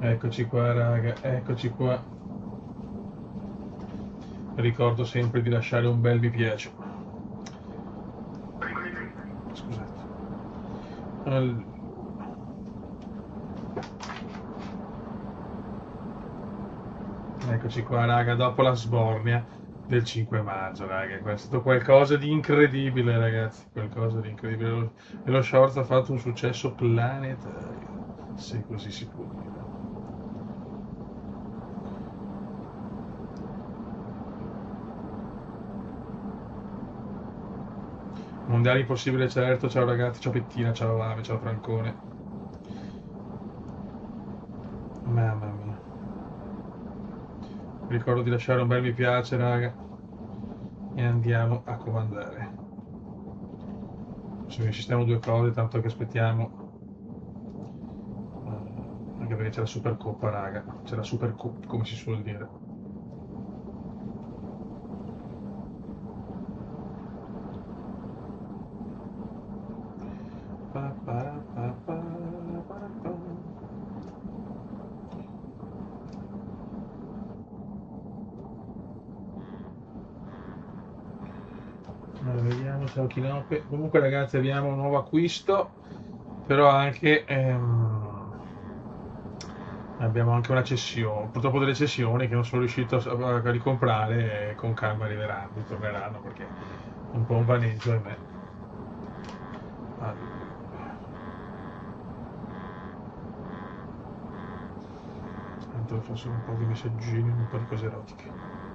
Eccoci qua, raga, eccoci qua. Ricordo sempre di lasciare un bel mi piace. Scusate. Eccoci qua, raga, dopo la sbornia del 5 maggio, raga. È stato qualcosa di incredibile, ragazzi. Qualcosa di incredibile. E lo shorts ha fatto un successo planetario, se così si può dire. Mondiale impossibile, certo. Ciao ragazzi, ciao Pettina, ciao Ave, ciao Francone. Mamma mia. Ricordo di lasciare un bel mi piace, raga. E andiamo a comandare. Se mi sistemo due cose, tanto che aspettiamo. Anche perché c'è la Supercoppa, raga. C'è la Supercoppa, come si suol dire. Allora, vediamo, ciao Chinope. Comunque ragazzi abbiamo un nuovo acquisto, però anche abbiamo anche una cessione, purtroppo delle cessioni che non sono riuscito a ricomprare e con calma arriveranno, torneranno perché è un po' un vaneggio ahimè. Allora. Intanto faccio un po' di messaggini, un po' di cose erotiche.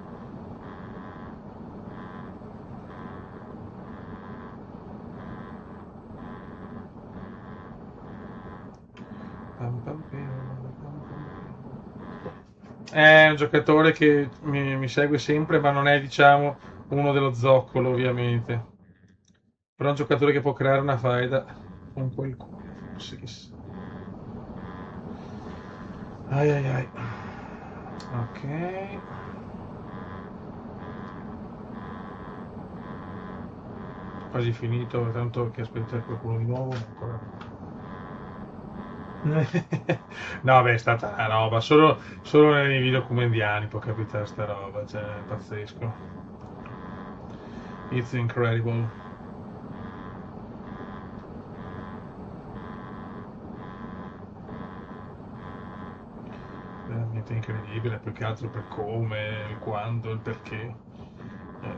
È un giocatore che mi segue sempre, ma non è, diciamo, uno dello zoccolo, ovviamente. Però è un giocatore che può creare una faida con qualcuno, forse chissà. Ai ai ai. Ok. Quasi finito, tanto che aspettare qualcuno di nuovo, ma ancora no. No, beh, è stata una roba, solo nei video comendiani può capitare sta roba, cioè, è pazzesco. It's incredible. Veramente incredibile, più che altro per come, il quando, il perché. Eh,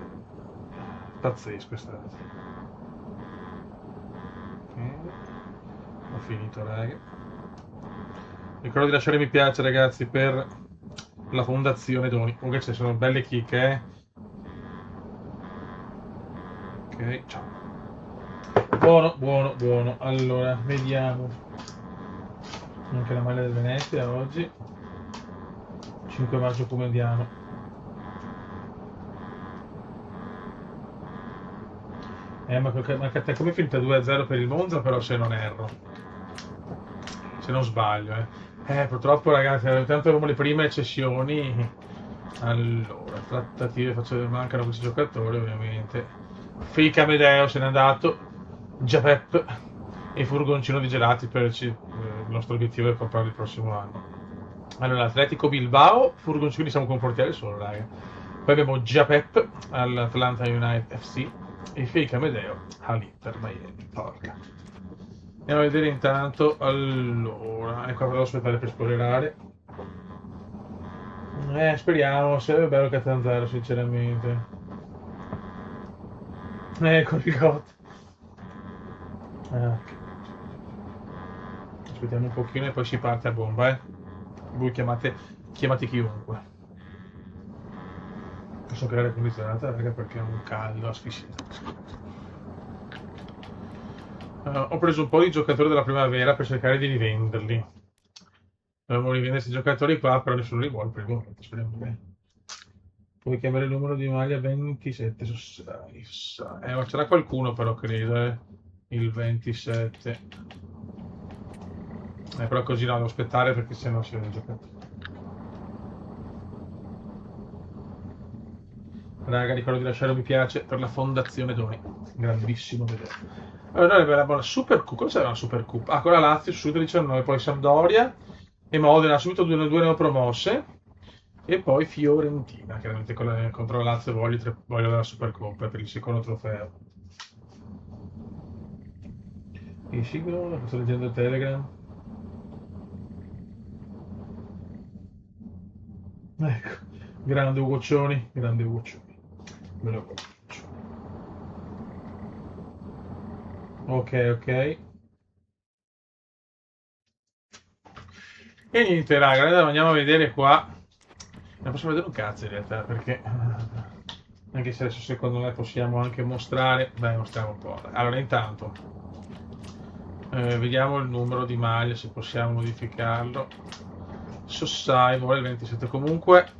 pazzesco è stato. Ok, ho finito, raga. Ricordo di lasciare mi piace, ragazzi, per la Fondazione Doni. Comunque ci sono belle chicche, eh. Ok, ciao. Buono, buono, buono. Allora, vediamo. Anche la maglia del Venezia oggi. 5 maggio come andiamo? Ma che te come finita 2-0 per il Monza, però se non erro. Se non sbaglio, purtroppo ragazzi, tanto avevamo le prime cessioni. Allora, trattative, mancano questi giocatori ovviamente. Fake Amedeo se n'è andato, Giapep e furgoncino di gelati per il nostro obiettivo è comprarlo il prossimo anno. Allora, Atletico Bilbao, furgoncini siamo con portiere solo, raga. Poi abbiamo Giapep all'Atlanta United FC e Fake Amedeo all'Inter Miami. Porca. Andiamo a vedere intanto. Allora, ecco, devo aspettare per spoilerare. Speriamo, sarebbe bello Catanzaro, sinceramente. Ecco il got. Ok. Aspettiamo un pochino e poi si parte a bomba, Voi chiamate chiunque. Posso creare condizionata, raga, perché è un caldo asfissiante. Ho preso un po' di giocatori della primavera per cercare di rivenderli. Dovevo rivendere questi giocatori qua, però nessuno li vuole per il momento, speriamo bene. Puoi chiamare il numero di maglia 27 su Sai. Ma c'era qualcuno però credo, il 27. Però così no, devo aspettare perché sennò si vede giocato. Raga, ricordo di lasciare un mi piace per la Fondazione Doni. Grandissimo vedere. Allora, noi abbiamo la Super Cup. Cosa c'era la Super Cup? Ah, con la Lazio su 19, poi Sampdoria e Modena, subito due neopromosse, e poi Fiorentina, chiaramente contro la Lazio voglio la Supercoppa per il secondo trofeo. Il siglo, sto leggendo il Telegram. Ecco, grande Uguccioni, grande Uguccioni. Me lo faccio. Ok, ok. E niente, raga, adesso andiamo a vedere qua. Non posso vedere un cazzo in realtà, perché anche se adesso secondo me possiamo anche mostrare. Dai, mostriamo un po'. Allora, intanto vediamo il numero di maglia, se possiamo modificarlo. Sossai vuole il 27. Comunque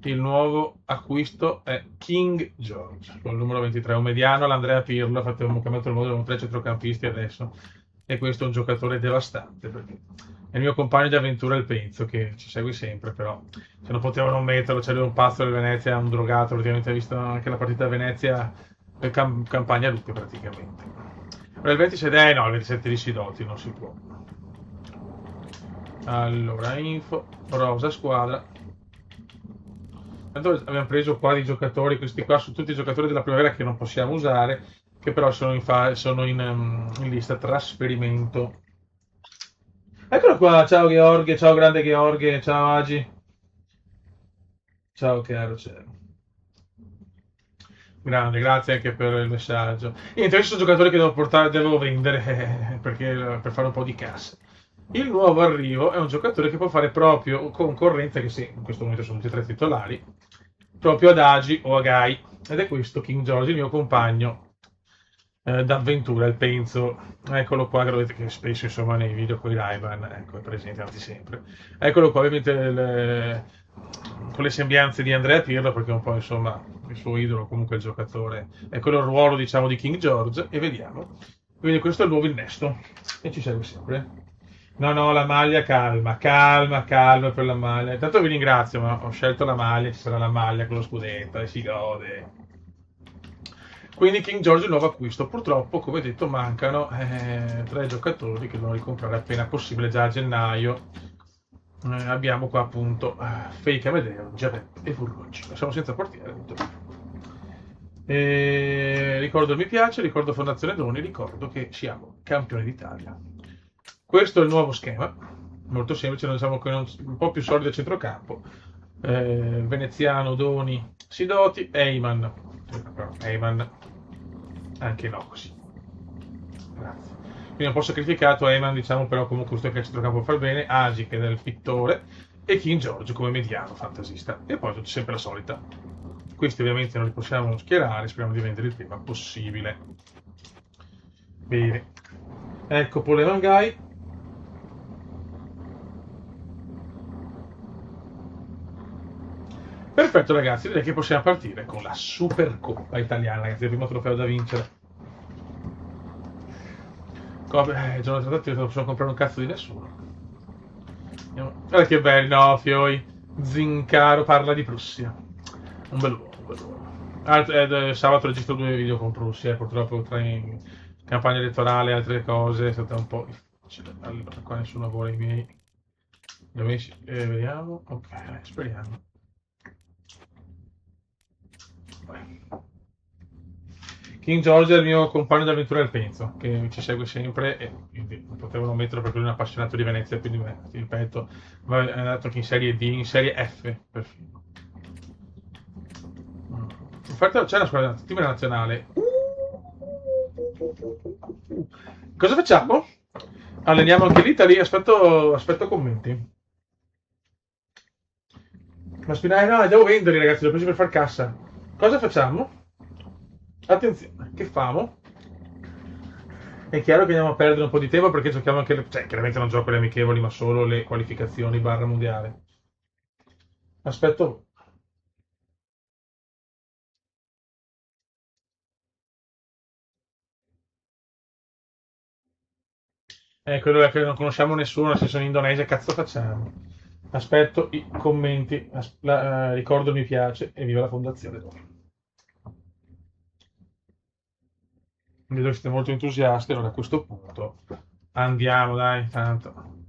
il nuovo acquisto è King George con il numero 23, un mediano all'Andrea Pirlo. Infatti abbiamo cambiato il modello con 3 centrocampisti adesso, e questo è un giocatore devastante, perché è il mio compagno di avventura il Penzo, che ci segue sempre, però se non potevano non metterlo, c'è lui un pazzo del Venezia, un drogato, praticamente ha visto anche la partita a Venezia, campagna Lupe praticamente. Ora il 27, no, il 27 di Sidoti non si può. Allora, info, rosa squadra. Tanto abbiamo preso qua dei giocatori, questi qua sono tutti i giocatori della primavera che non possiamo usare, che però sono in lista trasferimento. Eccolo qua, ciao Gheorghe, ciao grande Gheorghe, ciao Agi. Ciao caro, ciao. Grande, grazie anche per il messaggio. Niente, questi sono giocatori che devo portare, devo vendere perché, per fare un po' di cassa. Il nuovo arrivo è un giocatore che può fare proprio concorrenza, che sì, in questo momento sono tutti e tre titolari, proprio ad Agi o a Gai. Ed è questo King George, il mio compagno d'avventura, il Penzo. Eccolo qua, che lo vedete che spesso insomma nei video con i Rayman, ecco, è presente, anzi sempre. Eccolo qua, ovviamente con le sembianze di Andrea Pirlo, perché è un po' insomma il suo idolo, comunque il giocatore. È quello il ruolo diciamo di King George, e vediamo. Quindi questo è il nuovo innesto, e ci segue sempre. No, no, la maglia, calma, calma, calma per la maglia. Intanto vi ringrazio, ma ho scelto la maglia, ci sarà la maglia con lo scudetto e si gode. Quindi King George è il nuovo acquisto. Purtroppo, come detto, mancano 3 giocatori che devono ricomprare appena possibile, già a gennaio. Abbiamo qua appunto Fake Amedeo, Giavetti e Furgocci. Siamo senza portiere. Ricordo il mi piace, ricordo Fondazione Doni, ricordo che siamo campioni d'Italia. Questo è il nuovo schema, molto semplice, noi diciamo che un po' più solido a centrocampo. Veneziano, Doni, Sidoti, Eyman. Eyman, anche no così. Grazie. Quindi un po' sacrificato Eyman, diciamo, però comunque questo che a centrocampo fa bene. Agi, che è il pittore, e King George come mediano fantasista. E poi sempre la solita. Questi ovviamente non li possiamo schierare, speriamo di vendere il prima possibile. Bene. Ecco Polemangai. Perfetto ragazzi, direi che possiamo partire con la Supercoppa italiana, ragazzi, il primo trofeo da vincere. Giorno trattativa non possiamo comprare un cazzo di nessuno. Guarda che bello, no, Fioi. Zincaro parla di Prussia. Un bell'uomo, un bell'uomo. Sabato registro 2 video con Prussia, purtroppo tra in campagna elettorale e altre cose è stata un po' difficile. Allora, qua nessuno vuole i miei. Vediamo, ok, speriamo. King George è il mio compagno di avventura del Penzo, che ci segue sempre, e quindi non potevano metterlo perché lui è un appassionato di Venezia, quindi ti ripeto, ma è andato anche in Serie D, in Serie F perfino. Infatti c'è una squadra team nazionale. Cosa facciamo? Alleniamo anche l'Italia, aspetto commenti. Ma Spinelli, no, devo venderli ragazzi, li ho presi per far cassa. Cosa facciamo? Attenzione, che famo? È chiaro che andiamo a perdere un po' di tempo perché giochiamo anche cioè chiaramente non gioco le amichevoli, ma solo le qualificazioni barra mondiale. Aspetto. Quello è che non conosciamo nessuno, se sono in Indonesia, cazzo facciamo? Aspetto i commenti, ricordo il mi piace e viva la fondazione d'oro. Vedo che siete molto entusiasti, allora a questo punto andiamo, dai, tanto.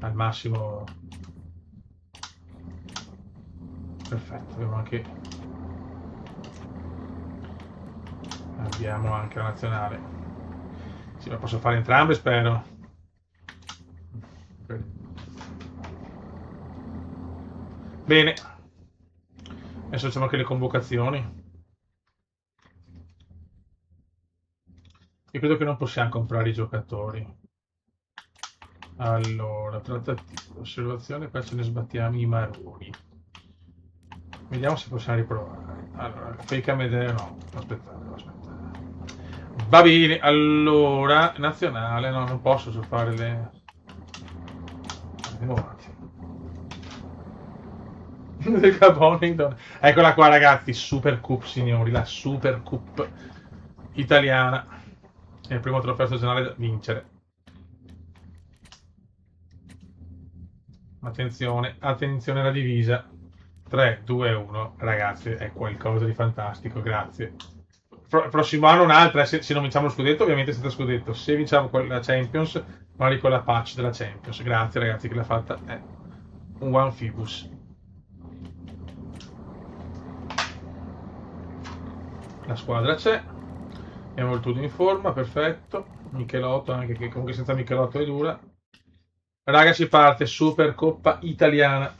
al massimo. Perfetto, abbiamo anche la nazionale. Sì, ma posso fare entrambe, spero. Bene, adesso facciamo anche le convocazioni. Io credo che non possiamo comprare i giocatori. Allora, trattativa, osservazione, qua ce ne sbattiamo i maroni. Vediamo se possiamo riprovare. Allora, fake Amedeo no, aspettate. Va bene, allora, nazionale, no, non posso fare le... Andiamo avanti. Del Gabonington. Eccola qua ragazzi, Super Cup signori, la Super Cup italiana. È il primo trofeo stagionale da vincere. Attenzione, attenzione alla divisa. 3, 2, 1, ragazzi, è qualcosa di fantastico, grazie. Prossimo anno un'altra, se non vinciamo lo scudetto, ovviamente senza scudetto. Se vinciamo la Champions, magari con la patch della Champions. Grazie ragazzi, che l'ha fatta è un One Phoebus. La squadra c'è, abbiamo il tutto in forma, perfetto. Michelotto, anche che comunque senza Michelotto è dura. Raga, si parte, Super Coppa Italiana.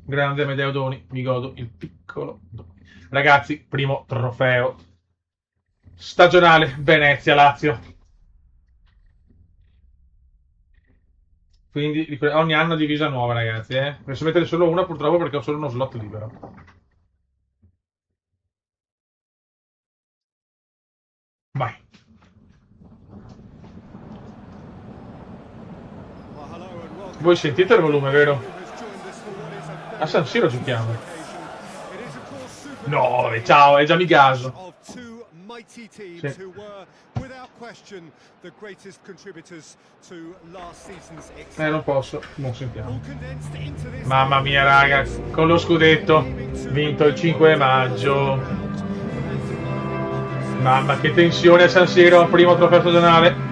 Grande Amedeo Doni, mi godo il piccolo Doni. Ragazzi, primo trofeo stagionale, Venezia-Lazio. Quindi ogni anno divisa nuova, ragazzi. Posso mettere solo una purtroppo perché ho solo uno slot libero. Vai. Voi sentite il volume, vero? A San Siro giochiamo. No, ciao, è già mi gaso. Sì. Non posso, non sentiamo. Mamma mia, raga, con lo scudetto vinto il 5 maggio. Mamma, che tensione a San Siro, primo trofeo stagionale.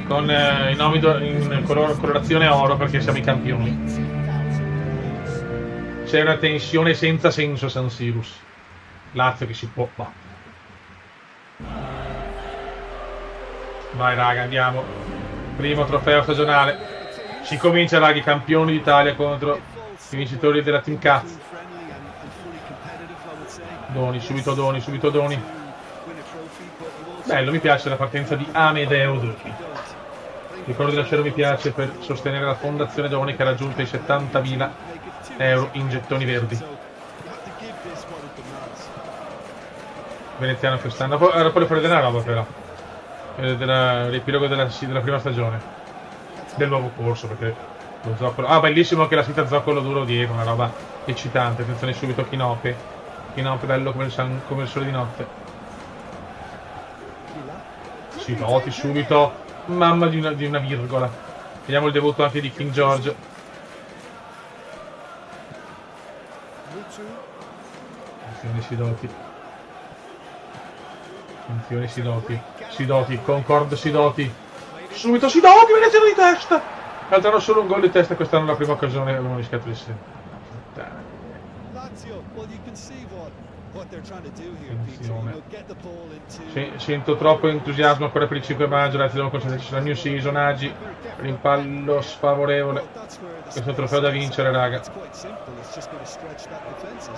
Con i nomi in colorazione oro perché siamo i campioni. C'è una tensione senza senso a San Sirus. Lazio che si può battere. Vai raga, andiamo. Primo trofeo stagionale. Si comincia raga, i campioni d'Italia contro i vincitori della Team Cazzo. Doni, subito Doni, subito Doni. Bello, mi piace la partenza di Amedeo Doni. Ricordo di lasciare mi piace per sostenere la fondazione Doni che ha raggiunto i 70.000 euro in gettoni verdi. Veneziano quest'anno. Era poi fuori della roba però. L'epilogo della prima stagione. Del nuovo corso perché lo zoccolo. Ah, bellissimo anche la sita zoccolo duro dietro, una roba eccitante. Attenzione subito Chinope. Chinope bello come il sole di notte. Sidoti subito. Mamma di una virgola. Vediamo il debutto anche di King George. Attenzione Sidoti. Attenzione Sidoti. Sidoti, Concord Sidoti. Subito Sidoti, Veneziano di testa. Altro solo un gol di testa quest'anno, la prima occasione avevano rischiato di sempre. Sento troppo entusiasmo ancora per il 5 maggio, ragazzi, devono concentrarci sulla new season. Agi, rimpallo sfavorevole. Questo trofeo da vincere, raga.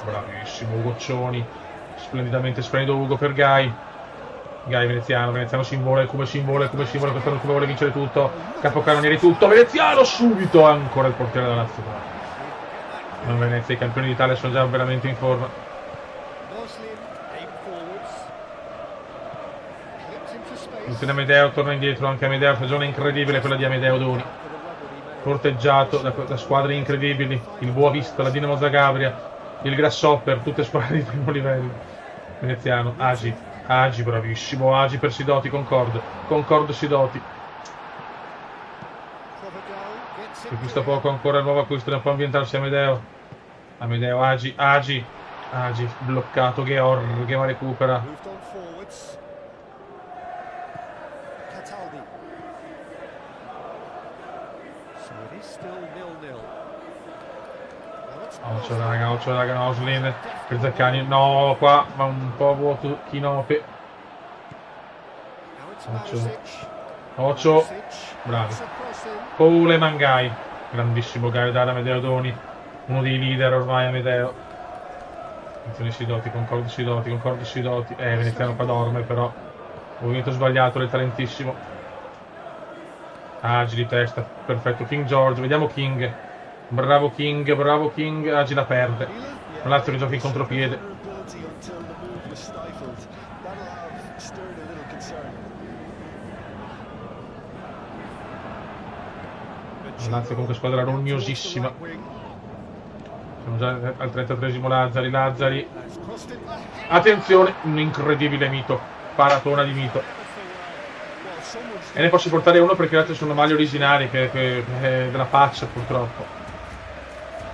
Bravissimo Ugoccioni, splendidamente splendido Ugo per Gai. Gai Veneziano simbolo, come simbolo, quest'anno come vuole vincere tutto. Capocannonieri tutto, Veneziano subito, ancora il portiere della nazionale. Non Venezia, i campioni d'Italia sono già veramente in forma. Amedeo torna indietro, anche Amedeo, stagione incredibile quella di Amedeo Doni. Corteggiato da squadre incredibili, il Boavista, la Dinamo Zagabria, il Grasshopper, tutte squadre di primo livello. Veneziano, Agi, bravissimo, Agi per Sidoti, Concord Sidoti. Si acquista poco ancora, il nuovo acquisto, non può ambientarsi Amedeo, Agi, bloccato, Georg, che recupera. Occhio raga, Noslin per Zaccagni, no, qua va un po' vuoto Kinope. Occhio, bravi. Pole Mangai, grandissimo Gaio da Amedeo Doni, uno dei leader ormai Amedeo. Attenzione Sidoti, concordi Sidoti. Veneziano qua dorme però. Movimento sbagliato del talentissimo. Agi di testa, perfetto. King George, vediamo King. Bravo King, Agi la perde. Lazio che gioca in contropiede. Lazio comunque squadra rognosissima. Siamo già al 33esimo Lazzari. Attenzione, un incredibile Mito. Paratona di Mito. E ne posso portare uno perché gli altri sono maglie originali che della faccia purtroppo.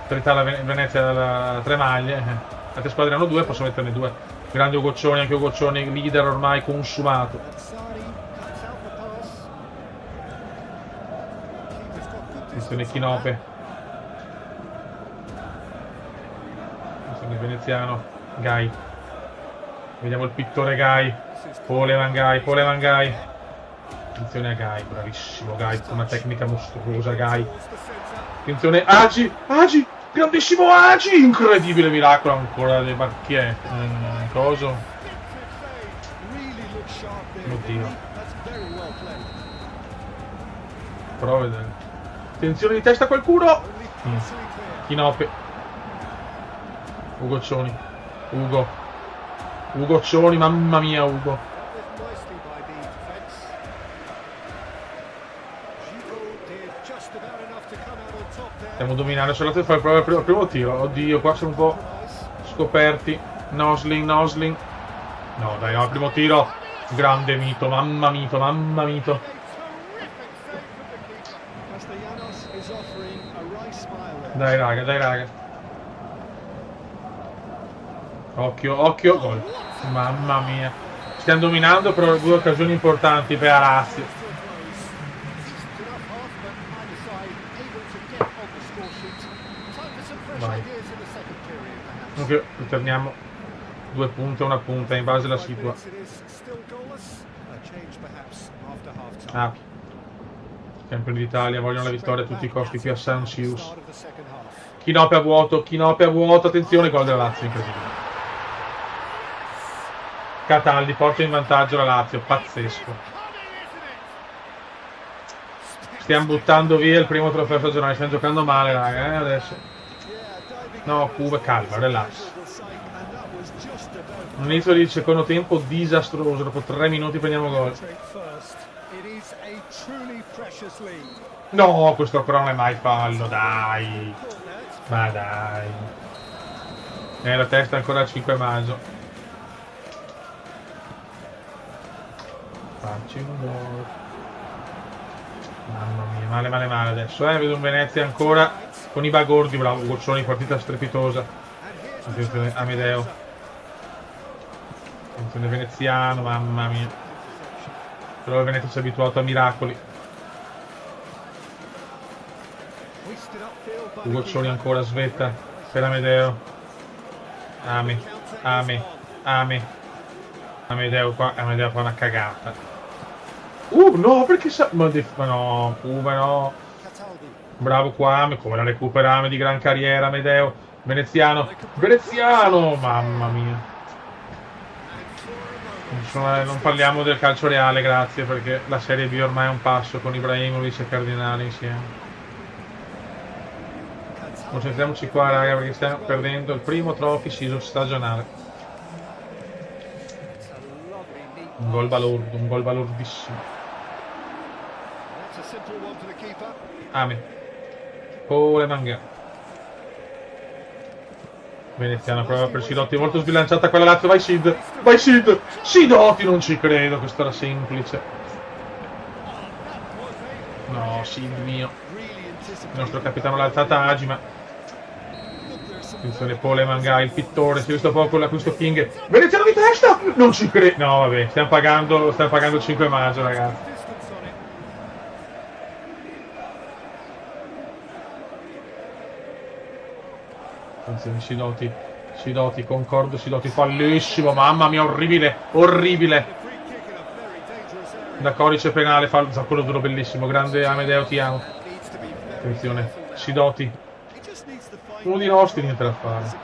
Per carità la Venezia ha 3 maglie. Le altre squadre hanno 2, posso metterne 2. Grande Ugoccioni, anche Ugoccioni, leader ormai consumato. Attenzione Kinope. Attenzione Veneziano. Gai. Vediamo il pittore Gai. Pole Mangai. Attenzione a Gai, bravissimo Gai, una tecnica mostruosa Gai. Attenzione Agi, grandissimo Agi, incredibile miracolo ancora dei Barchier. Coso. Oddio. Prova a vedere. Attenzione di testa qualcuno. Kinope. Ugoccioni. Ugoccioni, mamma mia Ugo. Stiamo dominando, sono andato a fare il primo tiro. Oddio, qua sono un po' scoperti. Noslin. No, dai, no, primo tiro. Grande Mito, mamma Mito. Dai raga. Occhio, gol. Mamma mia. Stiamo dominando però 2 occasioni importanti per Lazio. Vai. Comunque ritorniamo 2 punti a 1 punta in base alla situazione. Campioni d'Italia vogliono la vittoria a tutti i costi qui a San Sius. Kinope a vuoto, attenzione, gol della Lazio, incredibile. Cataldi porta in vantaggio la Lazio, pazzesco. Stiamo buttando via il primo trofeo stagionale, stiamo giocando male raga, adesso. No, Cuba, calma, relax. Un inizio di secondo tempo disastroso, dopo 3 minuti prendiamo gol. No, questo però non è mai fallo, dai. Ma dai. La testa ancora al 5 maggio. Facci un gol. Mamma mia, male adesso. Vedo un Venezia ancora con i bagordi, bravo, Goccioni, partita strepitosa. Attenzione Amedeo. Attenzione Veneziano, mamma mia. Però il Venezia si è abituato a miracoli. Goccioni ancora, svetta per Amedeo. Amedeo fa una cagata. No, perché sa... Ma no, Cuba no. Bravo Quame, come la recupera di gran carriera Amedeo. Veneziano, mamma mia. Non parliamo del calcio reale, grazie, perché la Serie B ormai è un passo con Ibrahimovic e Cardinali insieme. Concentriamoci qua raga, perché stiamo perdendo il primo trophy season stagionale. Un gol balordissimo. Pole Manga. Veneziana prova per Sidoti, molto sbilanciata quella Lazio, vai Sid! Sidoti, non ci credo, questo era semplice. No, Sid mio. Il nostro capitano l'ha alzata Agi, ma... Attenzione, Pole Manga, il pittore, si è visto poco l'acquisto King. Veneziano di testa! Non ci credo! No, vabbè, stiamo pagando il 5 maggio, ragazzi. Attenzione, Sidoti, concordo, Sidoti, fallissimo, mamma mia, orribile, orribile. Da codice penale, fallo, quello duro bellissimo, grande Amedeo, ti amo. Attenzione, Sidoti. Uno di nostri, niente da fare.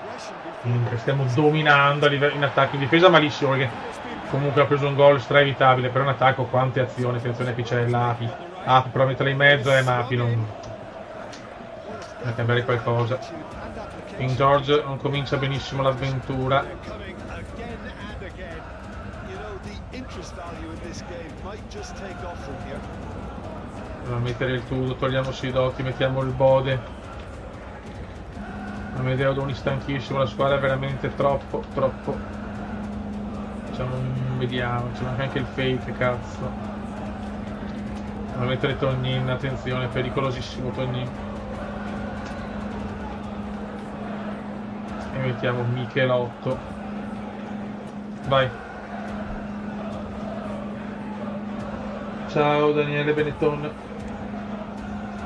Stiamo dominando a livello in attacco, in difesa malissimo, perché comunque ha preso un gol stra evitabile, però in attacco quante azioni, attenzione qui c'è l'Api. Api però metterla in mezzo, ma Api non... Deve cambiare qualcosa. King George non comincia benissimo l'avventura. Dobbiamo mettere il tutto, togliamo Sidoti, mettiamo il Bode. Amedeo Doni stanchissimo, la squadra è veramente troppo. Vediamo, c'è anche il fake, cazzo. Dobbiamo mettere Tognin, attenzione, pericolosissimo Tognin. E mettiamo Michelotto. Vai. Ciao Daniele Benetton.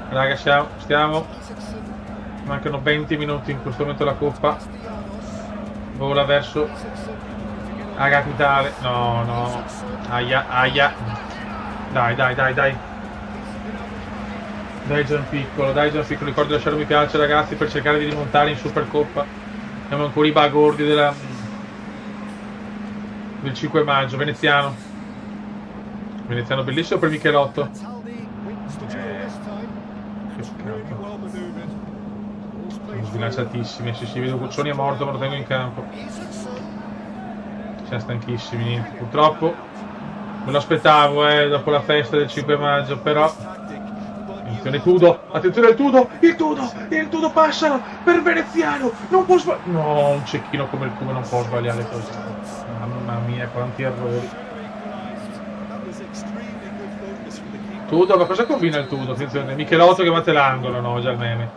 Raga, stiamo. Mancano 20 minuti in questo momento la coppa. Vola verso la capitale. No. Aia. Dai. Dai Gianpiccolo. Ricordo di lasciare un mi piace, ragazzi, per cercare di rimontare in Supercoppa. Siamo ancora i bagordi del 5 maggio. Veneziano bellissimo per Michelotto. Sono sbilanciatissimi. Si vedo Cuccioni è morto, ma lo tengo in campo. Siamo stanchissimi, niente. Purtroppo me lo aspettavo dopo la festa del 5 maggio, però. Attenzione al Tudo! Il Tudo passano per Veneziano! Non può sbagliare! No, un cecchino come il Cume non può sbagliare così. Mamma mia, quanti errori. Tudo, ma cosa combina il Tudo? Attenzione, Michelotto che batte l'angolo, no, già il meme.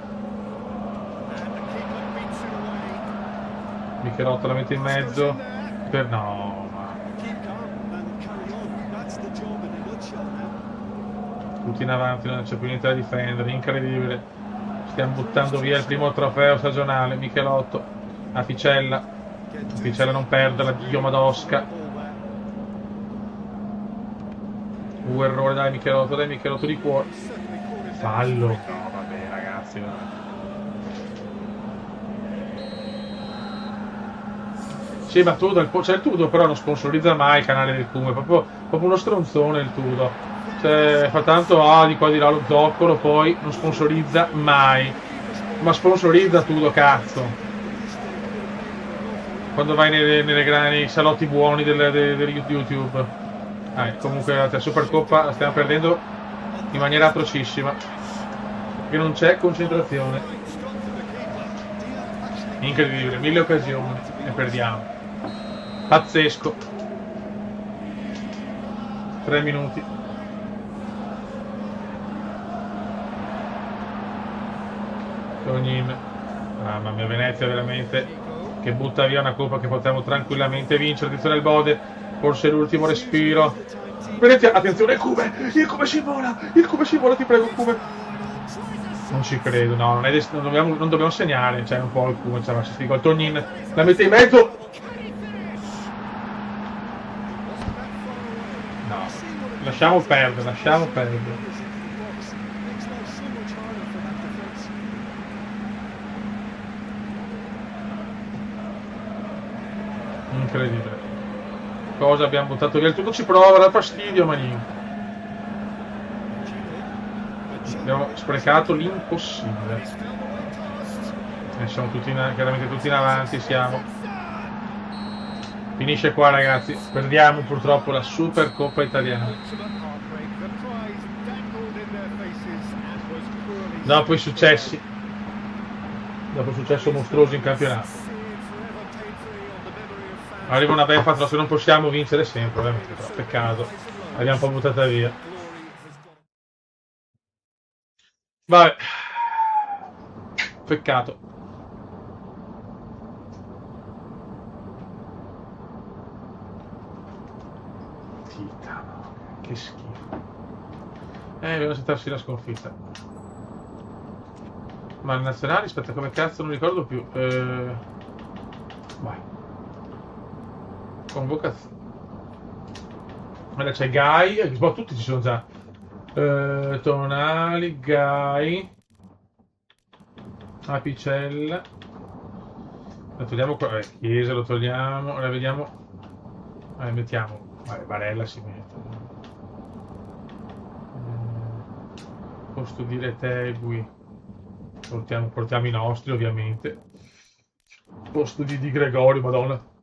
Michelotto la mette in mezzo. No. Tutti in avanti, non c'è più niente da difendere, incredibile. Stiamo buttando via il primo trofeo stagionale. Michelotto a Ficella non perderla, Dio Madosca. Errore, dai Michelotto di cuore. Fallo. No, vabbè ragazzi. Sì, ma Tudo, c'è il Tudo, però non sponsorizza mai il canale del Cume, proprio uno stronzone il Tudo. Cioè, fa tanto di qua di là lo zoccolo, poi non sponsorizza mai. Ma sponsorizza Tudo, cazzo. Quando vai nei salotti buoni del YouTube. Comunque la Supercoppa la stiamo perdendo in maniera atrocissima. Perché non c'è concentrazione. Incredibile, 1000 occasioni e perdiamo. Pazzesco. 3 minuti. Tognin. Mamma mia, Venezia veramente che butta via una coppa che potevamo tranquillamente vincere. Attenzione al Bode, forse l'ultimo respiro. Venezia, attenzione, il Cume scivola, ti prego Cume. Non ci credo, no, non dobbiamo segnare, cioè un po' il Cume, cioè, il Tognin la mette in mezzo. No, lasciamo perdere. Incredibile. Cosa abbiamo buttato via il tutto? Ci prova, dà fastidio, Manin. Abbiamo sprecato l'impossibile. Siamo chiaramente tutti in avanti, siamo. Finisce qua, ragazzi. Perdiamo purtroppo la Supercoppa italiana. Dopo i successi. Dopo il successo mostruoso in campionato. Arriva una beffa atroce, non possiamo vincere sempre, ovviamente, però peccato. L'abbiamo un po' buttata via. Vabbè. Peccato. Che schifo. Dobbiamo accettarsi la sconfitta. Ma il nazionale, aspetta, come cazzo non ricordo più. Vai. Convocazione. Allora c'è Guy, tutti ci sono già. Tonali, Guy, Apicella. Lo togliamo qua. Chiesa lo togliamo. Ora vediamo. Mettiamo. Vabbè, Barella si mette. Custodire Tegui. Portiamo i nostri, ovviamente. Posto di Gregorio, madonna.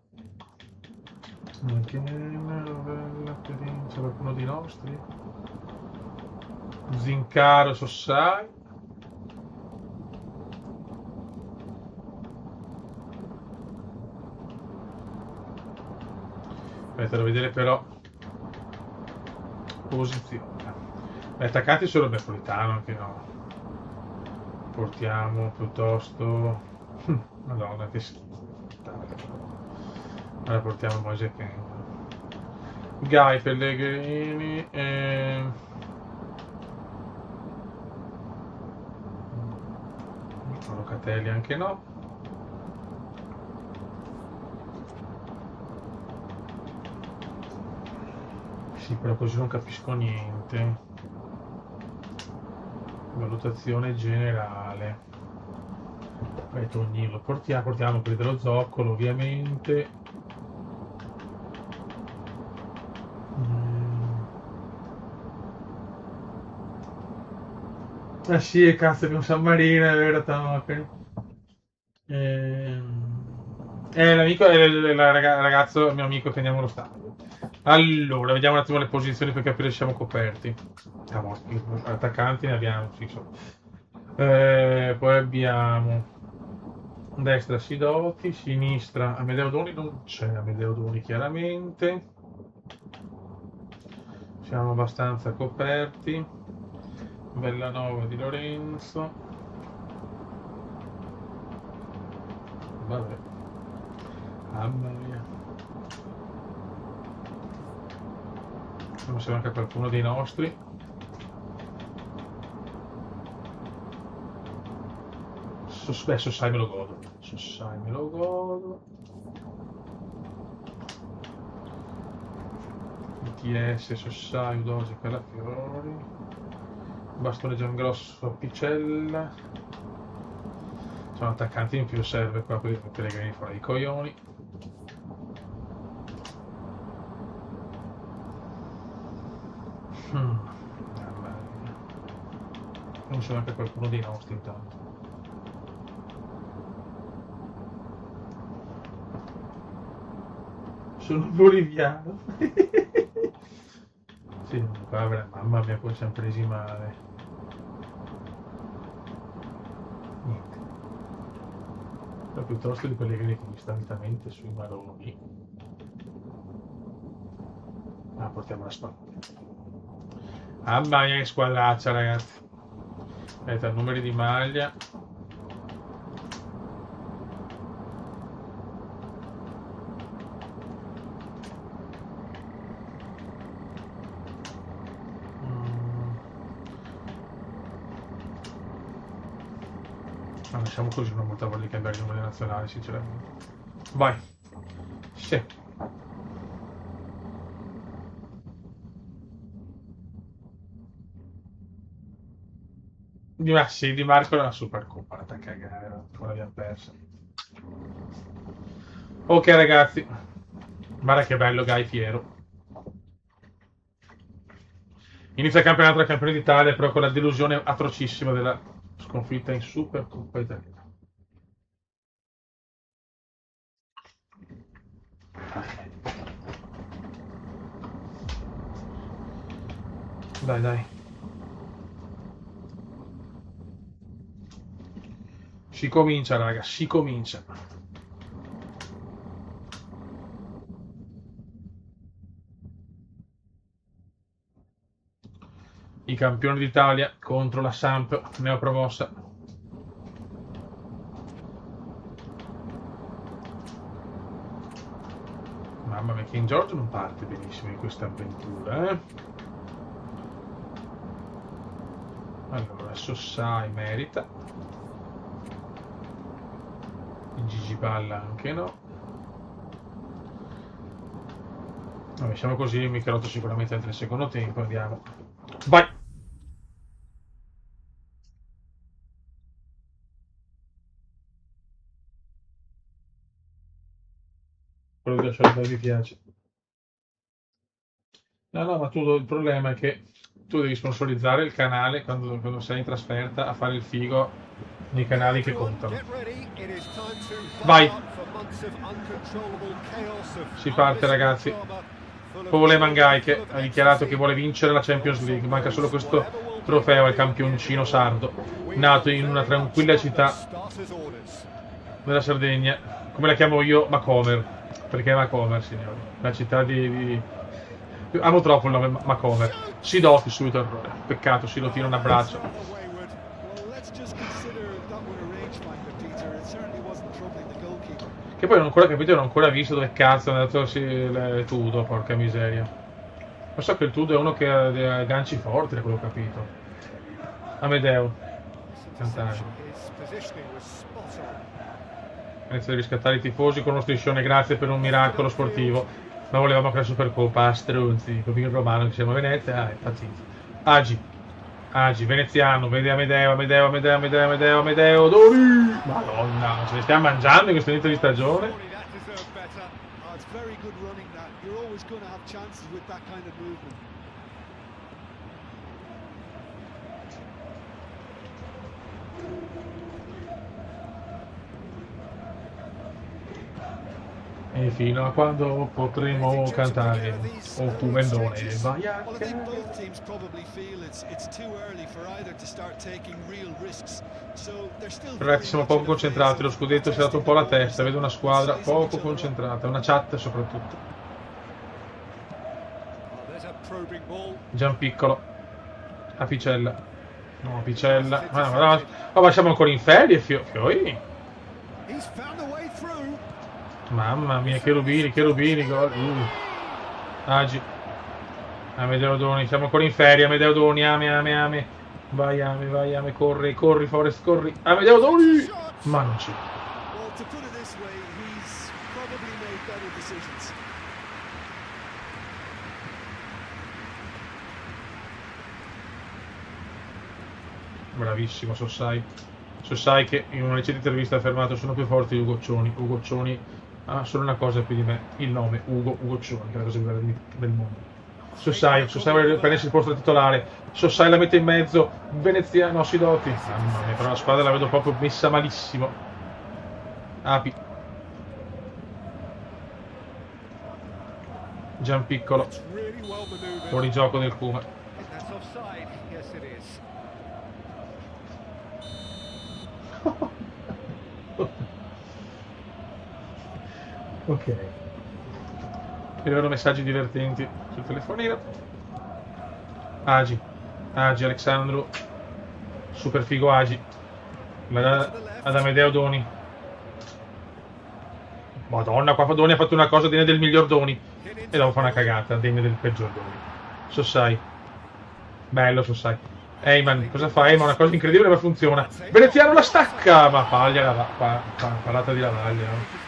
C'è qualcuno di nostri? Zincaro, Sossai. Aspetta, devo vedere però posizione. Attaccati solo Napolitano, anche no. Portiamo piuttosto. Madonna, che schifo. Ora portiamo Moise Ken. Guy, Pellegrini. Locatelli anche no. Sì, però così non capisco niente. Valutazione generale. Tognilo. Portiamo quelli dello zoccolo, ovviamente. Ah sì, cazzo, abbiamo San Marino, è vero, l'amico, il ragazzo, il mio amico, teniamo lo stadio. Allora, vediamo un attimo le posizioni per capire se siamo coperti. Attaccanti ne abbiamo, sì, so. Poi abbiamo destra Sidoti, sinistra Amedeo Doni, non c'è Amedeo Doni chiaramente. Siamo abbastanza coperti. Bellanova di Lorenzo. Vabbè. Mamma mia. Non c'è anche qualcuno dei nostri. Sossai me lo godo. Sossai me lo godo. ITS, Sossai, Udosi, Calafiori. Bastone Giangrosso, Picella. Sono attaccanti in più, serve qua per i Pellegrini fuori i coglioni. Non c'è anche qualcuno dei nostri intanto. Sono boliviano. Sì, mamma mia, poi siamo presi male. Niente. Però piuttosto di Pellegrini che mi sta altamente sui maroni. Portiamo la spalla. Mamma mia che squadraccia, ragazzi. Aspetta, numeri di maglia. Lasciamo così, non ho molta voglia di cambiare i numeri nazionali, sinceramente. Vai. Sì. Sì, Di Marco è una Supercoppa, da cagare, non l'abbiamo persa. Ok ragazzi, guarda che bello Guy Piero. Inizia il campionato da campione d'Italia, però con la delusione atrocissima della sconfitta in Supercoppa italiana. Dai. Si comincia, raga, si comincia. I campioni d'Italia contro la Samp neopromossa. Mamma mia, King George non parte benissimo in questa avventura, eh? Allora, Sossai merita. Gigi palla anche no. Vabbè, siamo così, Michelotto sicuramente entra nel secondo tempo, andiamo. Vai! Quello che solito mi piace. No, ma tu il problema è che tu devi sponsorizzare il canale quando sei in trasferta a fare il figo nei canali che contano. Vai! Si parte, ragazzi. Povole Mangai che ha dichiarato che vuole vincere la Champions League. Manca solo questo trofeo al campioncino sardo, nato in una tranquilla città della Sardegna, come la chiamo io, Macomer, perché è Macomer, signori, la città di... Amo troppo il nome Macomer. Sidoti subito errore, peccato, Sidotino un abbraccio. Che poi non ho ancora capito, non ho ancora visto dove cazzo è andato Tudo, porca miseria. Ma so che il Tudo è uno che ha ganci forti, da quello che ho capito. Amedeo. Cantare. Inizia a riscattare i tifosi con uno striscione, grazie per un miracolo sportivo. Ma volevamo che la Supercoppa, stronzi, come in romano che siamo a Venezia, Agi. Agi, veneziano, vede Amedeo, Dori! Madonna, ce li stiamo mangiando in questo inizio di stagione? E fino a quando potremo cantare O tu Mendone vai a Ragazzi, siamo poco concentrati, lo scudetto si è dato un po' la testa, vedo una squadra poco concentrata, una chat soprattutto. Gianpiccolo Apicella. No, Apicella. Ma siamo ancora in ferie, Fioi. Mamma mia, che rubini, gol. Agi. Amedeo Doni, siamo ancora in ferie, Amedeo Doni, ame. Vai Ame, corri, Forest, corri. Amedeo Doni! Ma non c'è. Bravissimo, Sossai che in una recente intervista ha affermato sono più forti di Ugoccioni ha solo una cosa più di me, il nome Ugoccioni, che è la cosa più bella del mondo. Sossai vuole prendersi il posto da titolare, Sossai la mette in mezzo, veneziano, Sidoti, mamma mia, però la squadra la vedo proprio messa malissimo. Api, Gianpiccolo, fuori gioco del Kuma. Ok. Arrivano messaggi divertenti sul telefonino. Agi, Alexandru. Super figo Agi. Ad Amedeo Doni. Madonna, qua Doni ha fatto una cosa degna del miglior Doni. E dopo fa una cagata, degna del peggior Doni. Sossai. Bello Sossai. Eyman, cosa fa Eyman? Una cosa incredibile ma funziona. Veneziano la stacca! Ma paglia parata di Lavaglia.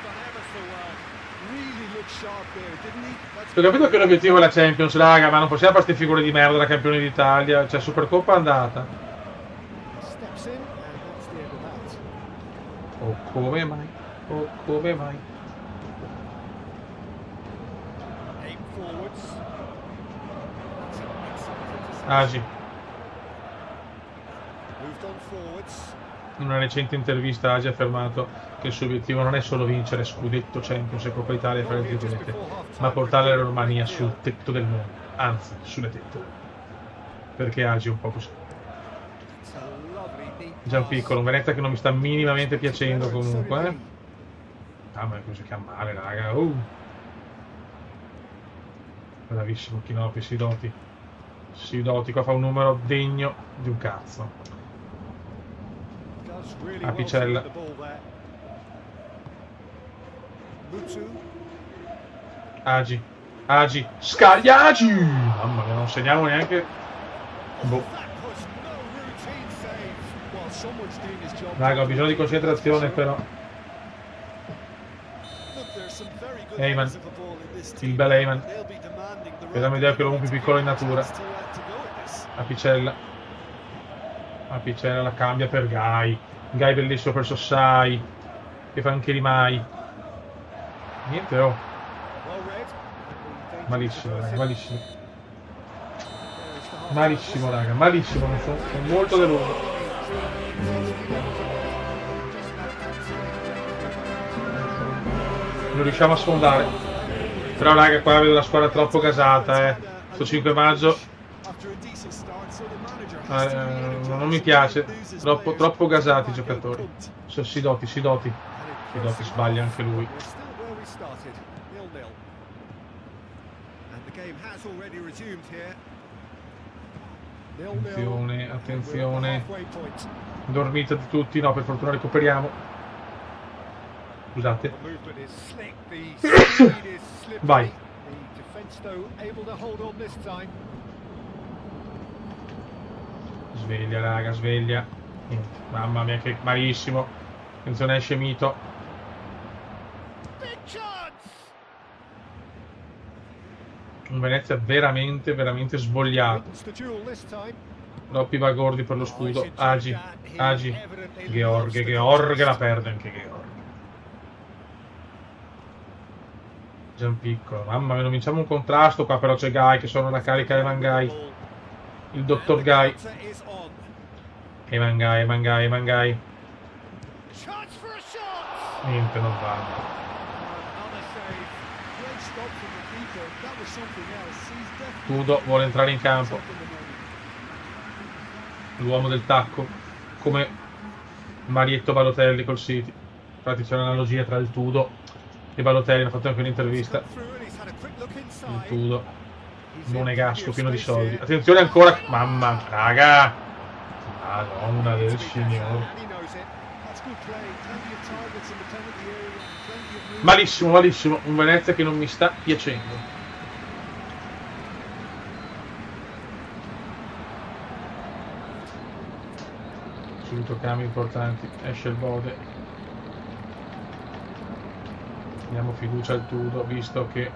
Ho capito che l'obiettivo è la Champions, raga, ma non possiamo fare queste figure di merda da campione d'Italia. Cioè, Supercoppa è andata. Oh, come mai? Agi. In una recente intervista Agi ha affermato che il suo obiettivo non è solo vincere scudetto, Champions e Coppa Italia per le virgolette, ma portare la Romania sul tetto del mondo, anzi sulle tette, perché Agi è un po' così. Gianpiccolo, un Venezia che non mi sta minimamente piacendo comunque, Ah, ma è così che a male, raga. Bravissimo Chinopi, Sidoti, qua fa un numero degno di un cazzo. Apicella. Agi, scaglia Agi! Mamma mia, non segniamo neanche. Boh. Raga, ho bisogno di concentrazione però. Eyman, il bel Eyman. Vediamo idea che l'uomo più piccolo in natura. Apicella la cambia per Guy. Guy bellissimo per Sossai, che fa anche Rimai. Niente, oh. Malissimo, raga, malissimo. Malissimo, raga, malissimo, sono molto deluso. Non riusciamo a sfondare. Però, raga, qua vedo la squadra troppo gasata, Sto 5 maggio. Non mi piace. Troppo gasati i giocatori. Sidoti sbaglia anche lui. Attenzione. Dormite tutti, no, per fortuna recuperiamo. Scusate. Vai. Sveglia, raga, sveglia. Mamma mia, che malissimo. Attenzione, esce Mito. Un Venezia veramente svogliato. Troppi vagordi per lo scudo. Agi. Gheorghe la perde anche Gheorghe. Gianpiccolo. Mamma mia, non vinciamo un contrasto qua, però c'è Guy che sono una carica Evan Guy. Il dottor Guy. Evan Guy. Niente, non va. Tudo vuole entrare in campo. L'uomo del tacco. Come Marietto Balotelli col City. Infatti c'è un'analogia tra il Tudo e Balotelli, hanno fatto anche un'intervista. Il Tudo. Monegasco pieno di soldi. Attenzione ancora. Mamma, raga. Madonna del Signore. Malissimo. Un Venezia che non mi sta piacendo. Subito cambi importanti. Esce il Bode. Diamo fiducia al Tudo, visto che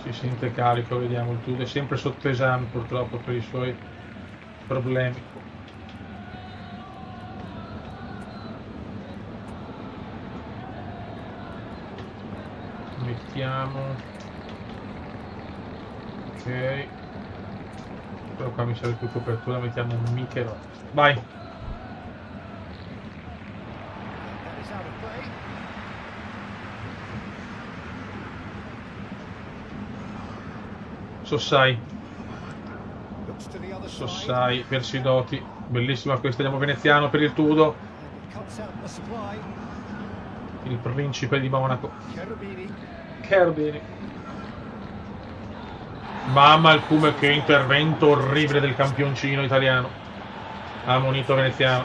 si sente carico. Vediamo, il Tudo è sempre sotto esame purtroppo per i suoi problemi. Mettiamo, ok, però qua mi serve più copertura, mettiamo un Michero. Vai. Sossai per Sidoti, bellissima questa, andiamo veneziano per il Tudo, il principe di Monaco. Cherubini. Mamma il Cume, che intervento orribile del campioncino italiano. Ha ammonito veneziano.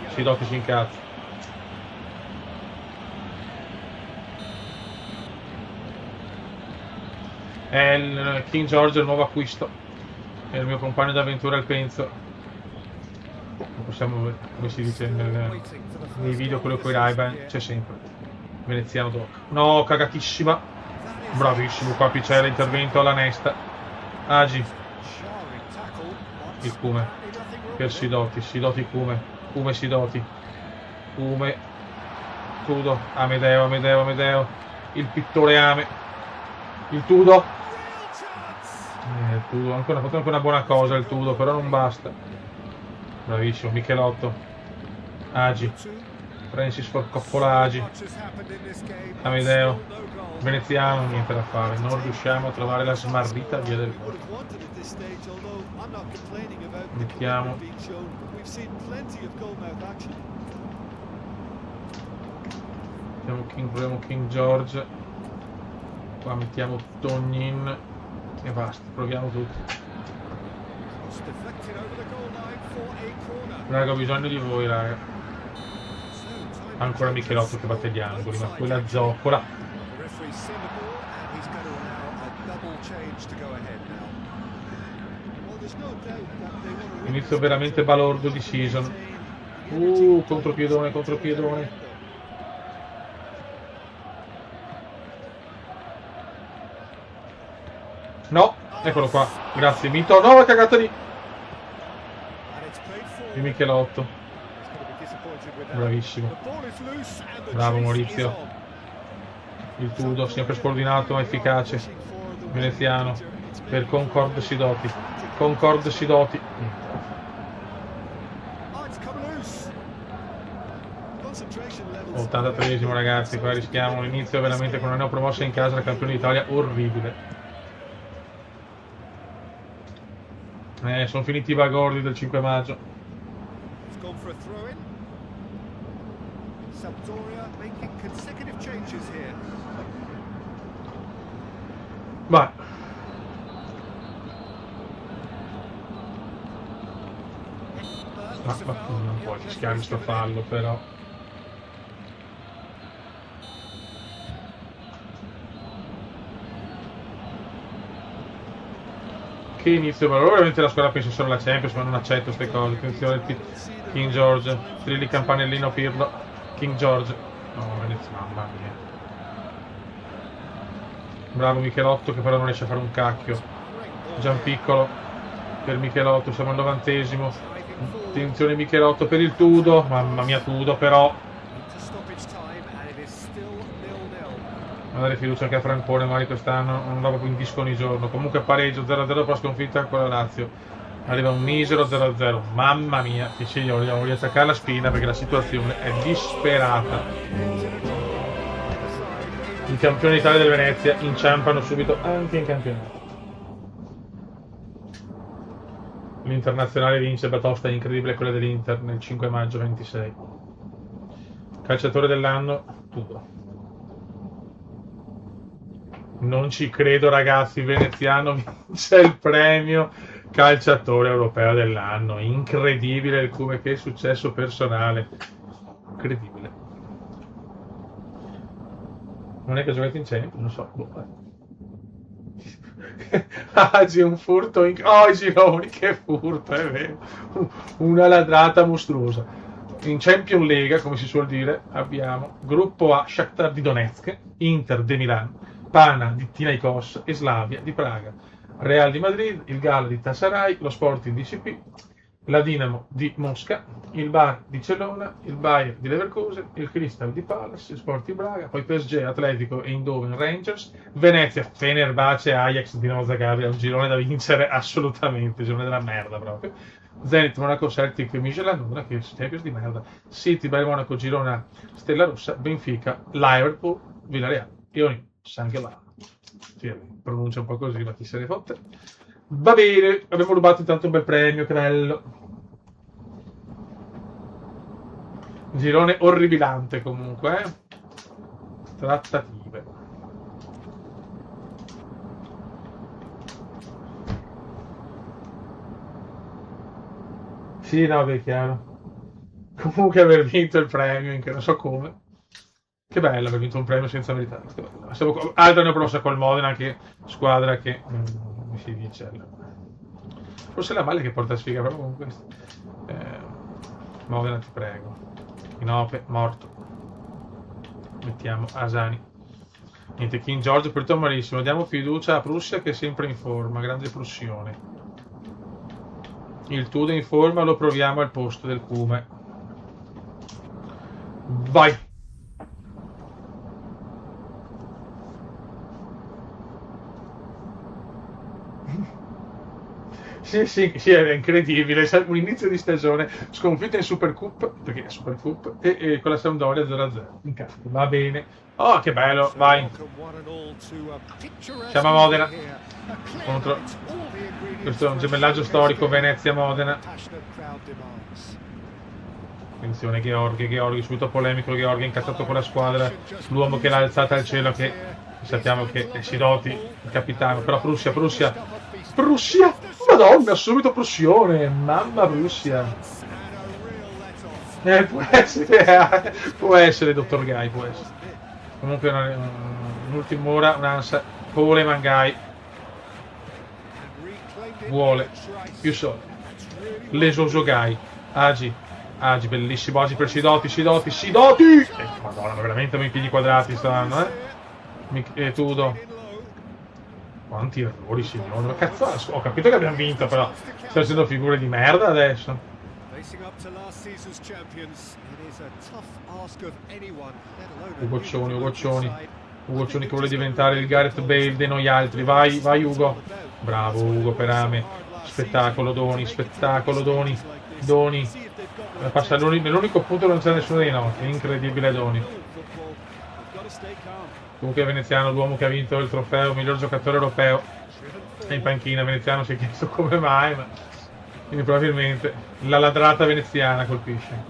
Sidoti si incazza. È il King George, il nuovo acquisto. È il mio compagno d'avventura al Penzo. Non possiamo, come si dice nei video, quello con i Ray-Ban, c'è sempre. Veneziano doc. No, cagatissima. Bravissimo qua Picella, intervento alla Nesta. Agi. Il Cume. Per Sidoti Cume Sidoti. Cume. Tudo. Amedeo. Il pittore Ame. Il Tudo. Il Tudo, ha fatto anche una buona cosa il Tudo, però non basta. Bravissimo, Michelotto. Agi. Francis Ford Coppola Agi. Amedeo. Veneziano, niente da fare, non riusciamo a trovare la smarrita via del corpo. Mettiamo. Proviamo King George. Qua mettiamo Tognin. E basta, proviamo tutti. Raga, ho bisogno di voi, raga. Ancora Michelotto che batte gli angoli, ma quella zoccola. Inizio veramente balordo di season. Contropiedone. No, eccolo qua. Grazie, Mito. No, la cagata di Michelotto. Bravissimo. Bravo Maurizio. Il Tudo, sempre scordinato ma efficace. Veneziano. Per Concord Sidoti. Concord Sidoti. 83esimo ragazzi, qua rischiamo l'inizio veramente con una neopromossa in casa, la campione d'Italia, orribile. Sono finiti i bagordi del 5 maggio. Vai. Ma non puoi fischiare questo fallo però. Che inizio, però ovviamente la squadra pensa solo alla Champions, ma non accetto queste cose. Attenzione, King George, Trilli Campanellino Pirlo, King George. No, mamma mia. Bravo Michelotto che però non riesce a fare un cacchio. Gianpiccolo per Michelotto, siamo al 90esimo. Attenzione Michelotto per il Tudo, mamma mia Tudo però. A dare fiducia anche a Francone, magari quest'anno non va proprio in disco ogni giorno. Comunque pareggio 0-0 per sconfitta con la Lazio. Arriva un misero 0-0. Mamma mia, che ci voglio attaccare la spina perché la situazione è disperata. I campioni d'Italia del Venezia inciampano subito anche in campionato. L'Internazionale vince batosta incredibile quella dell'Inter nel 5 maggio 26. Calciatore dell'anno, Tudo. Non ci credo ragazzi, Veneziano vince il premio calciatore europeo dell'anno. Incredibile come che successo personale. Incredibile. Non è che giocate in Champions, non so. Agi un furto oh Gironi, che furto, è vero. Una ladrata mostruosa. In Champions League, come si suol dire, abbiamo gruppo A Shakhtar di Donetsk, Inter di Milano, Pana di Tinaikos e Slavia di Praga, Real di Madrid, il Gala di Tassaray, lo Sporting di CP, la Dinamo di Mosca, il Bar di Celona, il Bayer di Leverkusen, il Crystal di Palace, il Sport di Braga, poi PSG, Atletico e Eindhoven Rangers, Venezia, Fenerbahce, Ajax, Dinamo Zagabria, un girone da vincere assolutamente, girone della merda proprio. Zenit, Monaco, Celtic, Michelin, che Champions di merda, City, Bayern Monaco, Girona, Stella Rossa, Benfica, Liverpool, Villarreal e Oni. Anche là, sì, pronuncia un po' così, ma chi se ne fotte. Va bene, abbiamo rubato intanto un bel premio, che bello. Girone orribilante comunque, Trattative. Sì, no, è chiaro. Comunque aver vinto il premio, che non so come. Che bello aver vinto un premio senza meritare. Altra neopromossa col Modena, che squadra che mi si dice. Forse la Valle che porta sfiga proprio con questo. Modena, ti prego. Inope, morto. Mettiamo Asani. Niente, King George per te malissimo. Diamo fiducia a Prussia che è sempre in forma. Grande Prussione. Il Tudo in forma lo proviamo al posto del Cume. Vai! Sì, è incredibile. Un inizio di stagione sconfitta in Supercup, perché è Supercup, e con la Sampdoria 0-0 in campo. Va bene. Oh, che bello, vai. Siamo a Modena contro questo è un gemellaggio storico Venezia-Modena. Attenzione Gheorghi, subito polemico. Gheorghi incazzato con la squadra, l'uomo che l'ha alzata al cielo, che sappiamo che è Sidoti, il capitano. Però Prussia, Madonna, subito Prussione, mamma Prussia. Può essere, dottor Gai, può essere. Comunque un'ultima ora, un'ansia. Pole Mangai vuole più soldi. Lesoso Gai. Agi, bellissimo, Agi per Sidoti. Madonna, veramente i piedi quadrati stanno, Tudo. Quanti errori, signore. Ma cazzo, ho capito che abbiamo vinto, però stiamo facendo figure di merda adesso. Ugoccioni che vuole diventare il Gareth Bale dei noi altri. Vai, vai Ugo. Bravo Ugo Perame. Spettacolo Doni, Doni. Passa nell'unico punto dove non c'è nessuno dei nostri. Incredibile Doni. Comunque Veneziano, l'uomo che ha vinto il trofeo miglior giocatore europeo, è in panchina. Veneziano si è chiesto come mai, ma quindi probabilmente la ladrata veneziana colpisce.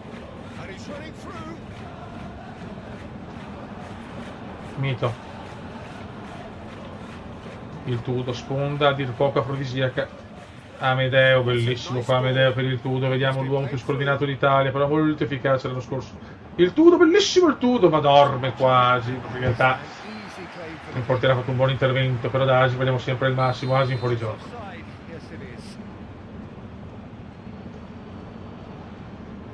Mito. Il Tudo, sponda a dir poco afrodisiaca. Amedeo, bellissimo qua Amedeo per il Tudo. Vediamo l'uomo più scordinato d'Italia, però molto efficace l'anno scorso. Il Tudo, bellissimo il Tudo, ma dorme quasi. In realtà il portiere ha fatto un buon intervento, però da Asi vediamo sempre il massimo. Asi in fuorigioco.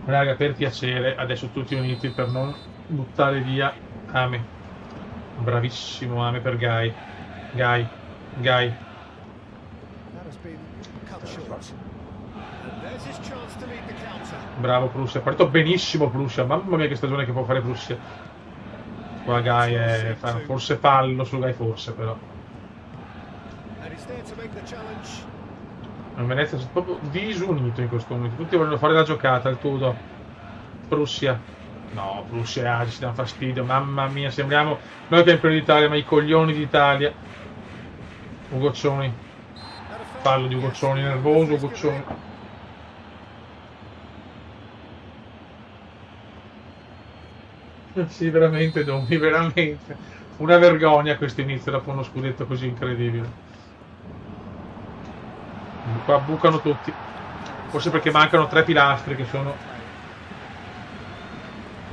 Raga, per piacere, adesso tutti uniti per non buttare via Ame. Bravissimo Ame per Gai. Gai. Bravo Prussia, è partito benissimo Prussia. Mamma mia che stagione che può fare Prussia. Qua Gai è forse fallo su Gai, forse però. In Venezia è proprio disunito in questo momento. Tutti vogliono fare la giocata, il Tudo. Prussia. No, Prussia e Agi ci danno fastidio. Mamma mia, sembriamo noi campioni d'Italia, ma i coglioni d'Italia. Ugoccioni. Fallo di Ugoccioni, nervoso Ugoccioni. Sì, veramente Domi, veramente. Una vergogna questo inizio dopo uno scudetto così incredibile. Qua bucano tutti. Forse perché mancano 3 pilastri che sono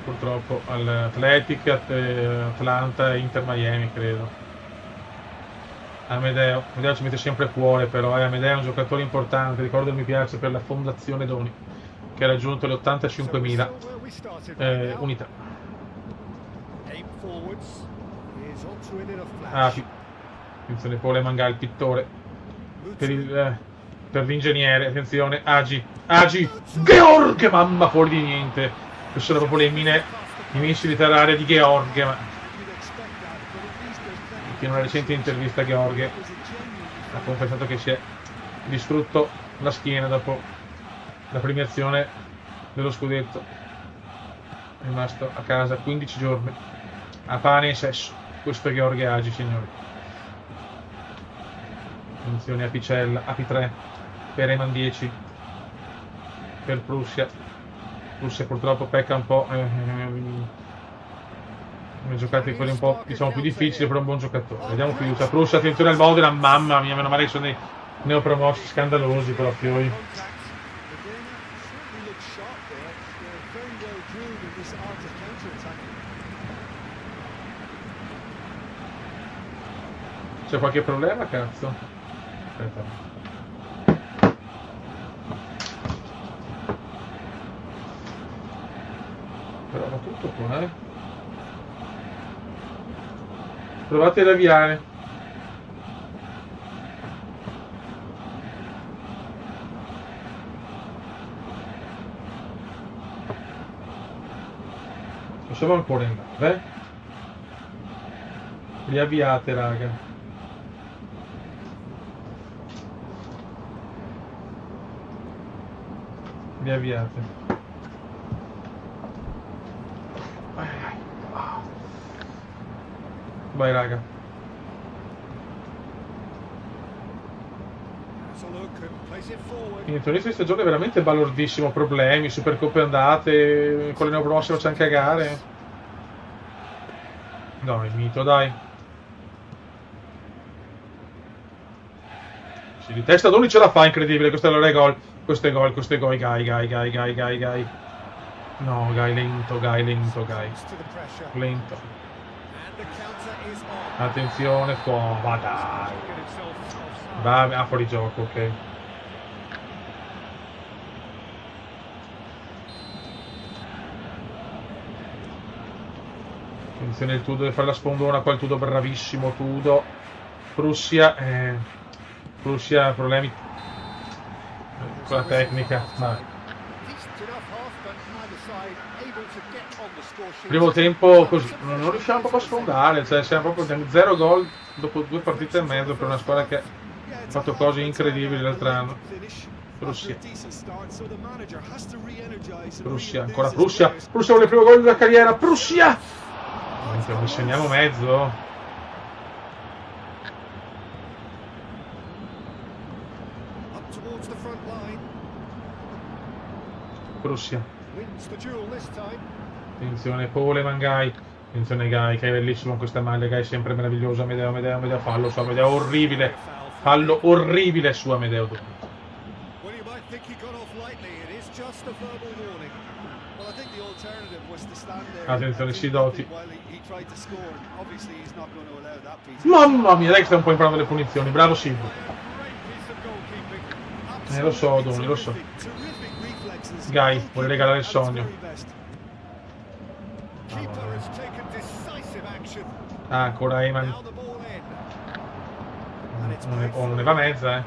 purtroppo all'Athletic, Atlanta e Inter Miami, credo. Amedeo ci mette sempre cuore, però Amedeo è un giocatore importante. Ricordo che mi piace per la Fondazione Doni, che ha raggiunto le 85.000 unità. Attenzione Pole Mangà, il pittore per l'ingegnere. Attenzione Agi, Georg, mamma, fuori di niente. Queste sono proprio i missili terraria di Georg, ma in una recente intervista Georg ha confessato che si è distrutto la schiena dopo la premiazione dello scudetto. È rimasto a casa 15 giorni a pane e sesso. Questo è Georg Agi, signori. Attenzione a Picella, AP3 per Eman 10 per Prussia. Prussia purtroppo pecca un po', giocate quelli un po' diciamo più difficili, per un buon giocatore. Vediamo fiducia. Prussia, attenzione al Modena, mamma mia, meno male che sono dei neopromossi scandalosi proprio. C'è qualche problema, cazzo? Aspetta. Però va tutto qua, Provate ad avviare. Possiamo ancora andare, Riavviate, raga. Riavviate. Vai raga. Niente, inizio di stagione è veramente balordissimo. Problemi, supercoppe andate, con le neopromosse facciamo cagare. No, il mito, dai. Sì, di testa Doni ce la fa, incredibile. Questo è l'ora gol. Questo è gol, Gai. No, Gai, lento. Lento. Attenzione, va dai. Va, fuori gioco, ok. Attenzione, il Tudo deve fare la spondona qua, il Tudo bravissimo, Tudo. Prussia, Prussia problemi con la tecnica. Vai. Primo tempo così, non riusciamo proprio a sfondare, cioè siamo proprio 0 gol dopo 2 partite e mezzo per una squadra che ha fatto cose incredibili l'altro anno. Prussia. Prussia, ancora Prussia. Prussia vuole il primo gol della carriera. Prussia! Ne segniamo mezzo. Prussia. Attenzione Pole Mangai. Attenzione Gai, che è bellissimo con questa maglia. Gai sempre meraviglioso. Amedeo, fallo su Amedeo, orribile. Fallo orribile su Amedeo. Attenzione Sidoti. Mamma mia, dai che sta un po' imparando le punizioni. Bravo Silvio. Lo so, Doni, lo so. Gai, vuole regalare il sogno. Ancora Eman. Non ne va mezza,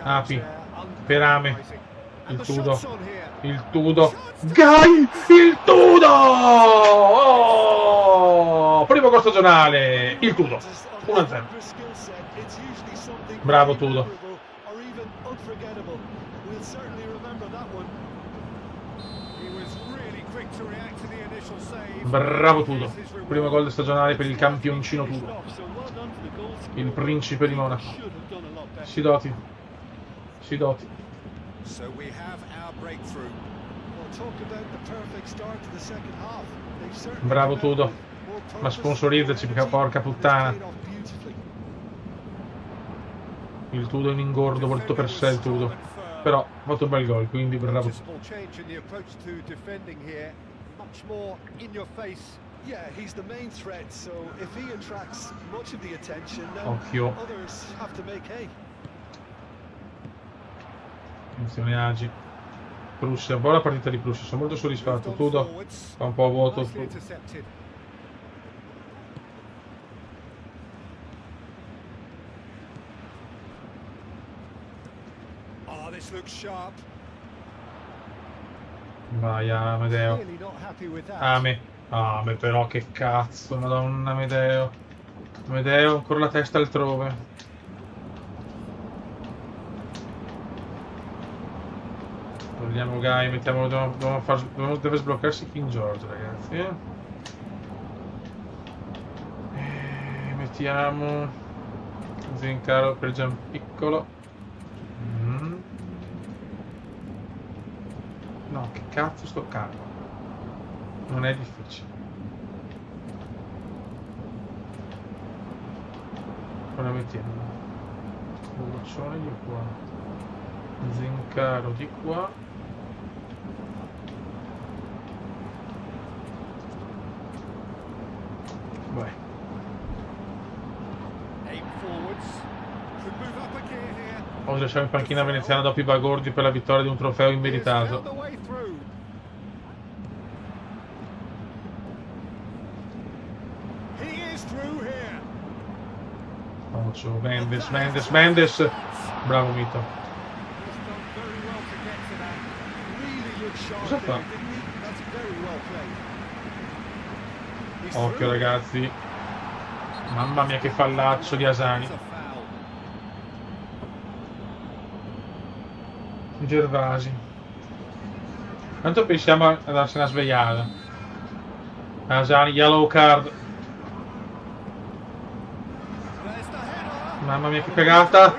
Api. Perame. Il Tudo. Gai! Il Tudo! Oh! Primo gol stagionale. Il Tudo. 1-0. Bravo Tudo. Bravo Tudo. Primo gol stagionale per il campioncino Tudo. Il principe di Monaco. Sidoti. Bravo Tudo. Ma sponsorizzaci, porca puttana. Il Tudo è un ingordo molto per sé, il Tudo. Però ha fatto un bel gol, quindi bravo. Occhio. Attenzione Agi. Prussia, buona partita di Prussia, sono molto soddisfatto. Tudo fa un po' a vuoto. Vai Amedeo. Ame però che cazzo, madonna Amedeo. Amedeo ancora la testa altrove. Togliamo Gai, mettiamolo, deve sbloccarsi King George, ragazzi. Mettiamo Zincaro per Giampiccolo. No, che cazzo sto cavolo. Non è difficile. Ora mettiamo Boccione di qua, Zincaro di qua. Vai. Oggi lasciamo in panchina veneziana dopo i bagordi per la vittoria di un trofeo immeritato. Mendes. Bravo Mito. Cosa fa? Occhio ragazzi. Mamma mia che fallaccio di Asani. Gervasi. Tanto pensiamo a darsene una svegliata. Asani, yellow card. Mamma mia che cagata.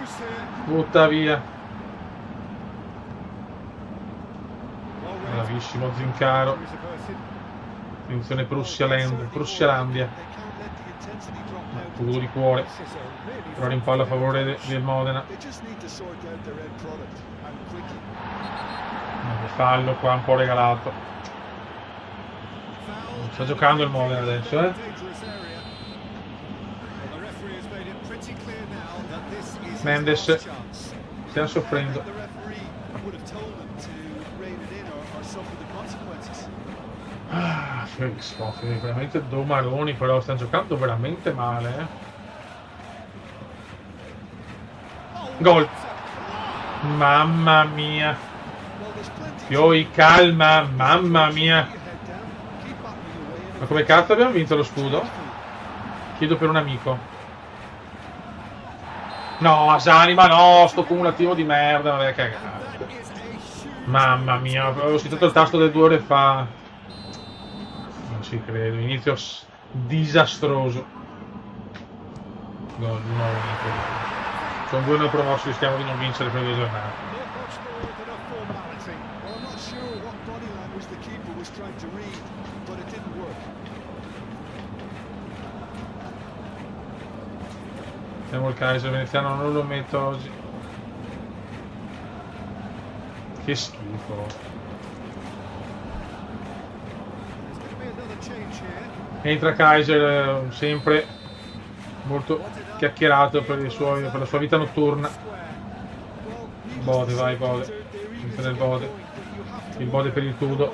Butta via. Bravissimo Zincaro. Attenzione Prussialandia. Culo di cuore. Però rimpallo a favore del Modena. Fallo qua un po' regalato. Sta giocando il Modena adesso, Mendes. Stiamo soffrendo. Felix Fofi, veramente domaroni, però stanno giocando veramente male, Gol. Mamma mia. Pioi, calma. Mamma mia. Ma come cazzo abbiamo vinto lo scudo? Chiedo per un amico. No, Asanima, no, sto cumulativo di merda, non è cagato. Mamma mia, avevo schiacciato il tasto 2 ore fa. Non ci credo, inizio disastroso. Gol, no, sono 2 promossi, rischiamo di non vincere per 2 giornate. Siamo il Kaiser veneziano, non lo metto oggi. Che schifo. Entra Kaiser, sempre molto chiacchierato per la sua vita notturna. Bode, vai Bode. Inizia nel Bode. Il Bode per il Tudo.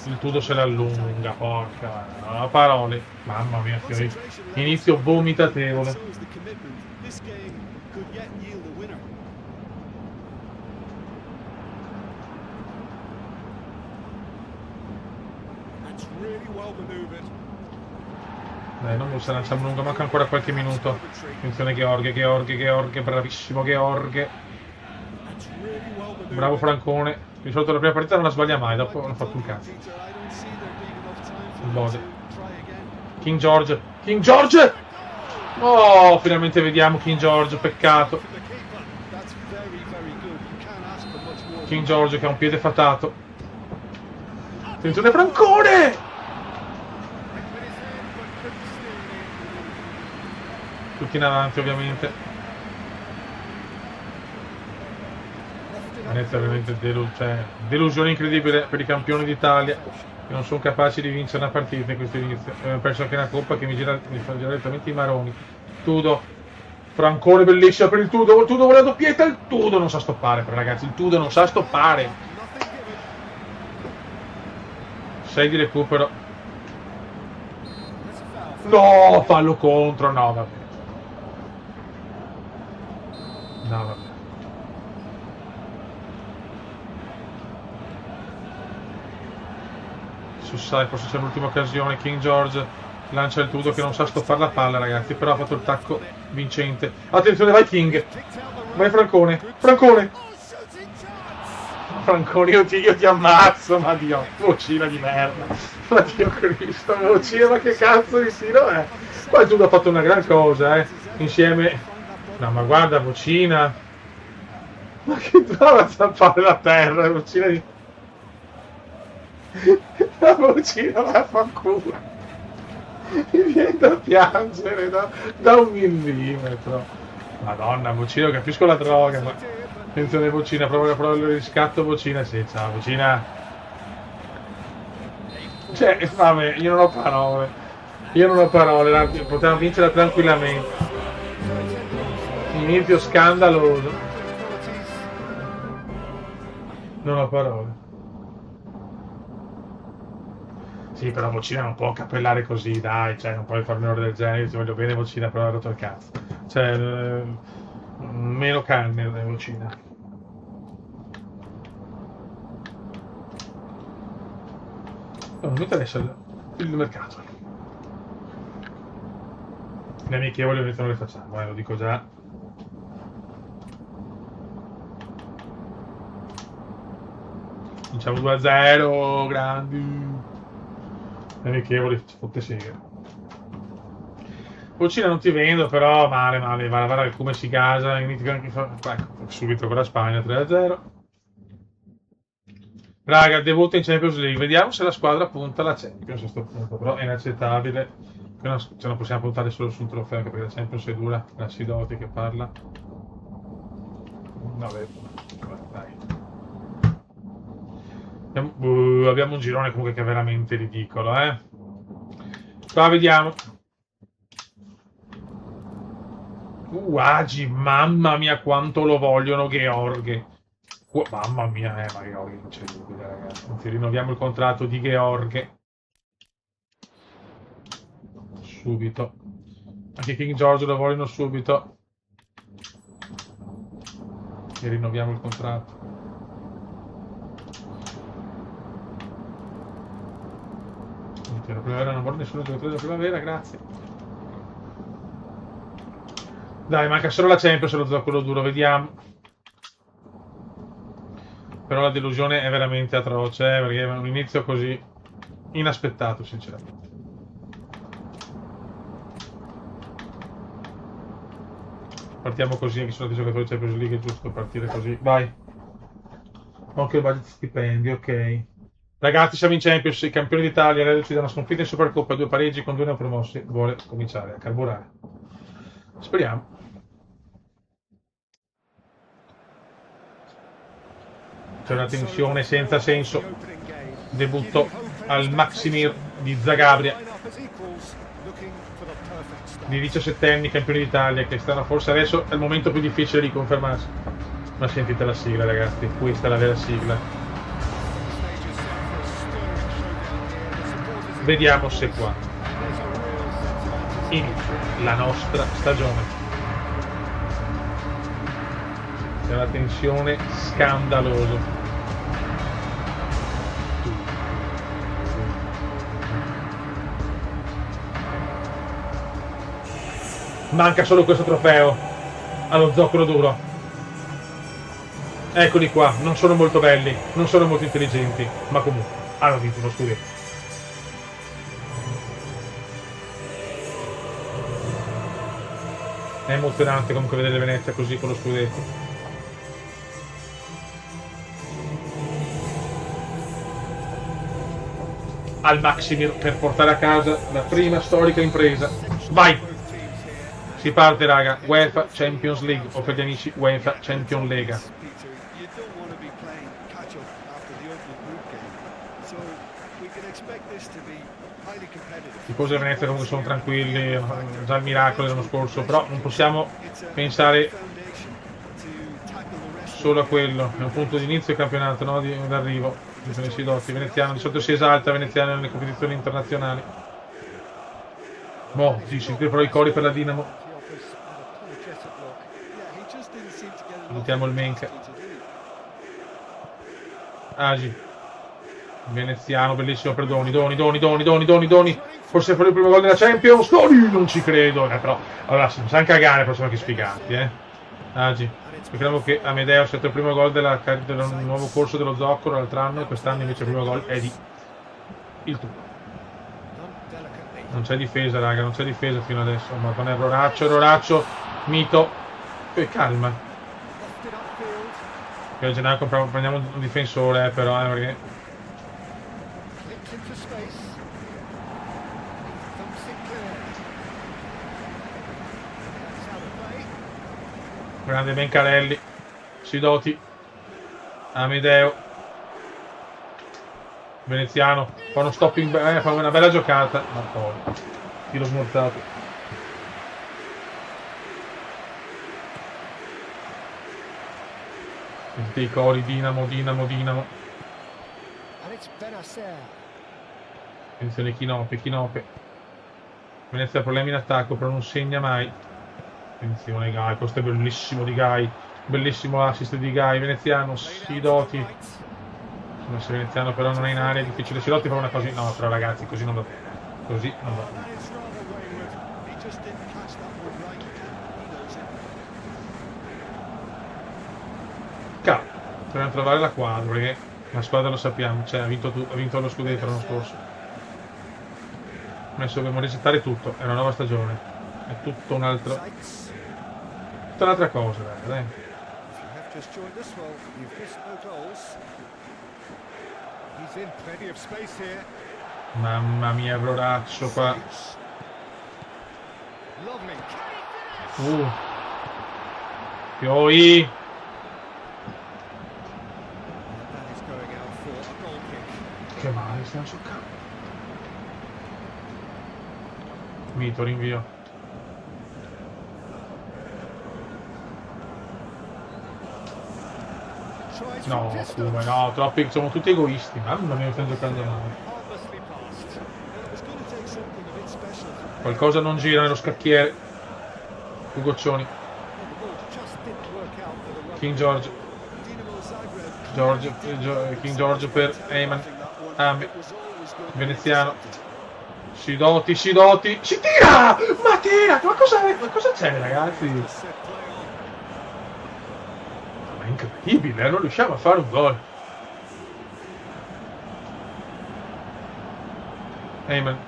Il Tudo se la allunga, porca. No, parole. Mamma mia, che inizio vomitatevole. Non se lanciamo lungo, manca ancora qualche minuto. Attenzione Gheorghe, bravissimo Gheorghe. Bravo Francone. Di solito la prima partita non la sbaglia mai, dopo hanno fatto un cazzo. Il Bode. King George! Oh, finalmente vediamo King George, peccato. King George che ha un piede fatato. Attenzione Francone! Tutti in avanti ovviamente. Venezia veramente delusione incredibile per i campioni d'Italia che non sono capaci di vincere una partita in questo inizio. Abbiamo perso anche una coppa che mi fa girare direttamente i maroni. Tudo, Francone bellissima per il Tudo vuole la doppietta, il Tudo non sa stoppare però ragazzi, il Tudo non sa stoppare. 6 di recupero. No, fallo contro, no vabbè. No, vabbè. Sai, forse c'è l'ultima occasione. King George lancia il Tudo che non sa stoppare la palla, ragazzi. Però ha fatto il tacco vincente. Attenzione, vai King. Vai Francone. Francone, io ti ammazzo, ma Dio. Vocina di merda. Ma Dio Cristo, vocina, ma che cazzo di tiro è? Poi il Tudo ha fatto una gran cosa, insieme. No, ma guarda, vocina. Ma che trova a zappare la terra, vocina di... La vocina va a fanculo. Mi viene da piangere da 1 millimetro. Madonna, vocina, capisco la droga, ma attenzione vocina, prova il riscatto vocina, sì, ciao vocina. Cioè, vabbè, io non ho parole, potevamo vincere tranquillamente. Inizio scandaloso. Non ho parole. Sì, però vocina non può cappellare così, dai, cioè non puoi fare un errore del genere, ti voglio bene vocina, però ha rotto il cazzo. Cioè, meno carne vocina. Non mi interessa il mercato. Le amichevoli ovviamente non le facciamo, lo dico già. Vinciamo 2-0, grandi. Le amichevoli, fotte seghe. Vocina non ti vendo, però male, va come si casa, inizia anche subito con la Spagna 3-0. Raga, debutto in Champions League, vediamo se la squadra punta la Champions a questo punto, però è inaccettabile che non possiamo puntare solo sul trofeo, anche perché la Champions è dura, la Sidoti che parla. Vabbè, dai. Abbiamo un girone comunque che è veramente ridicolo, Qua vediamo. Agi, mamma mia quanto lo vogliono Gheorghe. Mamma mia, ma Gheorghe non c'è dubbio, ragazzi. Anzi, rinnoviamo il contratto di Gheorghe. Subito. Anche King George lo vogliono subito. e rinnoviamo il contratto. La primavera non vuole nessuno giocatore della primavera, grazie. Dai, manca solo la Champions e lo zoccolo duro, vediamo. Però la delusione è veramente atroce, perché è un inizio così inaspettato, sinceramente. Partiamo così, anche se sono giocatori di Champions League, è giusto partire così. Vai. Anche il budget stipendi, ok. Ragazzi, siamo in Champions, i campioni d'Italia, reduci da una sconfitta in Supercoppa, 2 pareggi con 2 neopromossi. Vuole cominciare a carburare. Speriamo. C'è una tensione senza senso. Debutto al Maksimir di Zagabria, di 17 anni, campioni d'Italia, che stanno forse adesso è il momento più difficile di confermarsi. Ma sentite la sigla, ragazzi, questa è la vera sigla. Vediamo se qua inizia la nostra stagione. C'è una tensione scandalosa. Manca solo questo trofeo allo zoccolo duro. Eccoli qua, non sono molto belli, non sono molto intelligenti, ma comunque hanno vinto uno scudetto. È emozionante comunque vedere Venezia così con lo scudetto. Al Maksimir per portare a casa la prima storica impresa. Vai! Si parte, raga. UEFA Champions League, o per gli amici UEFA Champions Lega. I tifosi del Venezia comunque sono tranquilli, già il miracolo dell'anno scorso, però non possiamo pensare solo a quello. È un punto di inizio del campionato, no? D'arrivo. Veneziano di solito si esalta, Veneziano nelle competizioni internazionali. Boh, sì, sentite però i cori per la Dinamo. Salutiamo il Menca. Agi. Veneziano, bellissimo per Doni. Forse per il primo gol della Champions. Doni, non ci credo. Però, allora, si sa cagare, però sono anche sfigati, Agi. Speriamo che Amedeo sia il primo gol del nuovo corso dello zoccolo l'altro anno, e quest'anno invece il primo gol è di il tuo. Non c'è difesa, raga, non c'è difesa fino adesso. Ma con Erroraccio, Mito. Calma. Che a gennaio prendiamo un difensore, però, perché... Grande Bencarelli, Sidoti, Amedeo, Veneziano, fa uno stopping, fa una bella giocata, ma poi tiro smorzato. Sentite i cori, Dinamo. Attenzione, Chinope. Venezia ha problemi in attacco, però non segna mai. Attenzione Gai, questo è bellissimo di Gai, bellissimo assist di Gai, Veneziano, Sidoti. Se Veneziano però non è in area, è difficile. Sidoti fa una cosa, no, però ragazzi, così non va bene. Così non va bene. Cazzo, dobbiamo trovare la quadra, perché la squadra lo sappiamo, cioè ha vinto lo scudetto l'anno scorso. Adesso dobbiamo resettare tutto, è una nuova stagione, è tutto un altro... tutta un'altra cosa, dai. Mamma mia, Broraccio qua. Pioi. Che male, stiamo sul campo. Mito, rinvio. No, come no, troppi, siamo tutti egoisti, mamma mia, stanno giocando male. Qualcosa non gira nello scacchiere. Ugoccioni. King George. King George per Heyman. Ame. Veneziano. Si doti. Si tira! Ma tira! Ma cosa c'è, ragazzi? Ma è incredibile, non riusciamo a fare un gol. Heyman.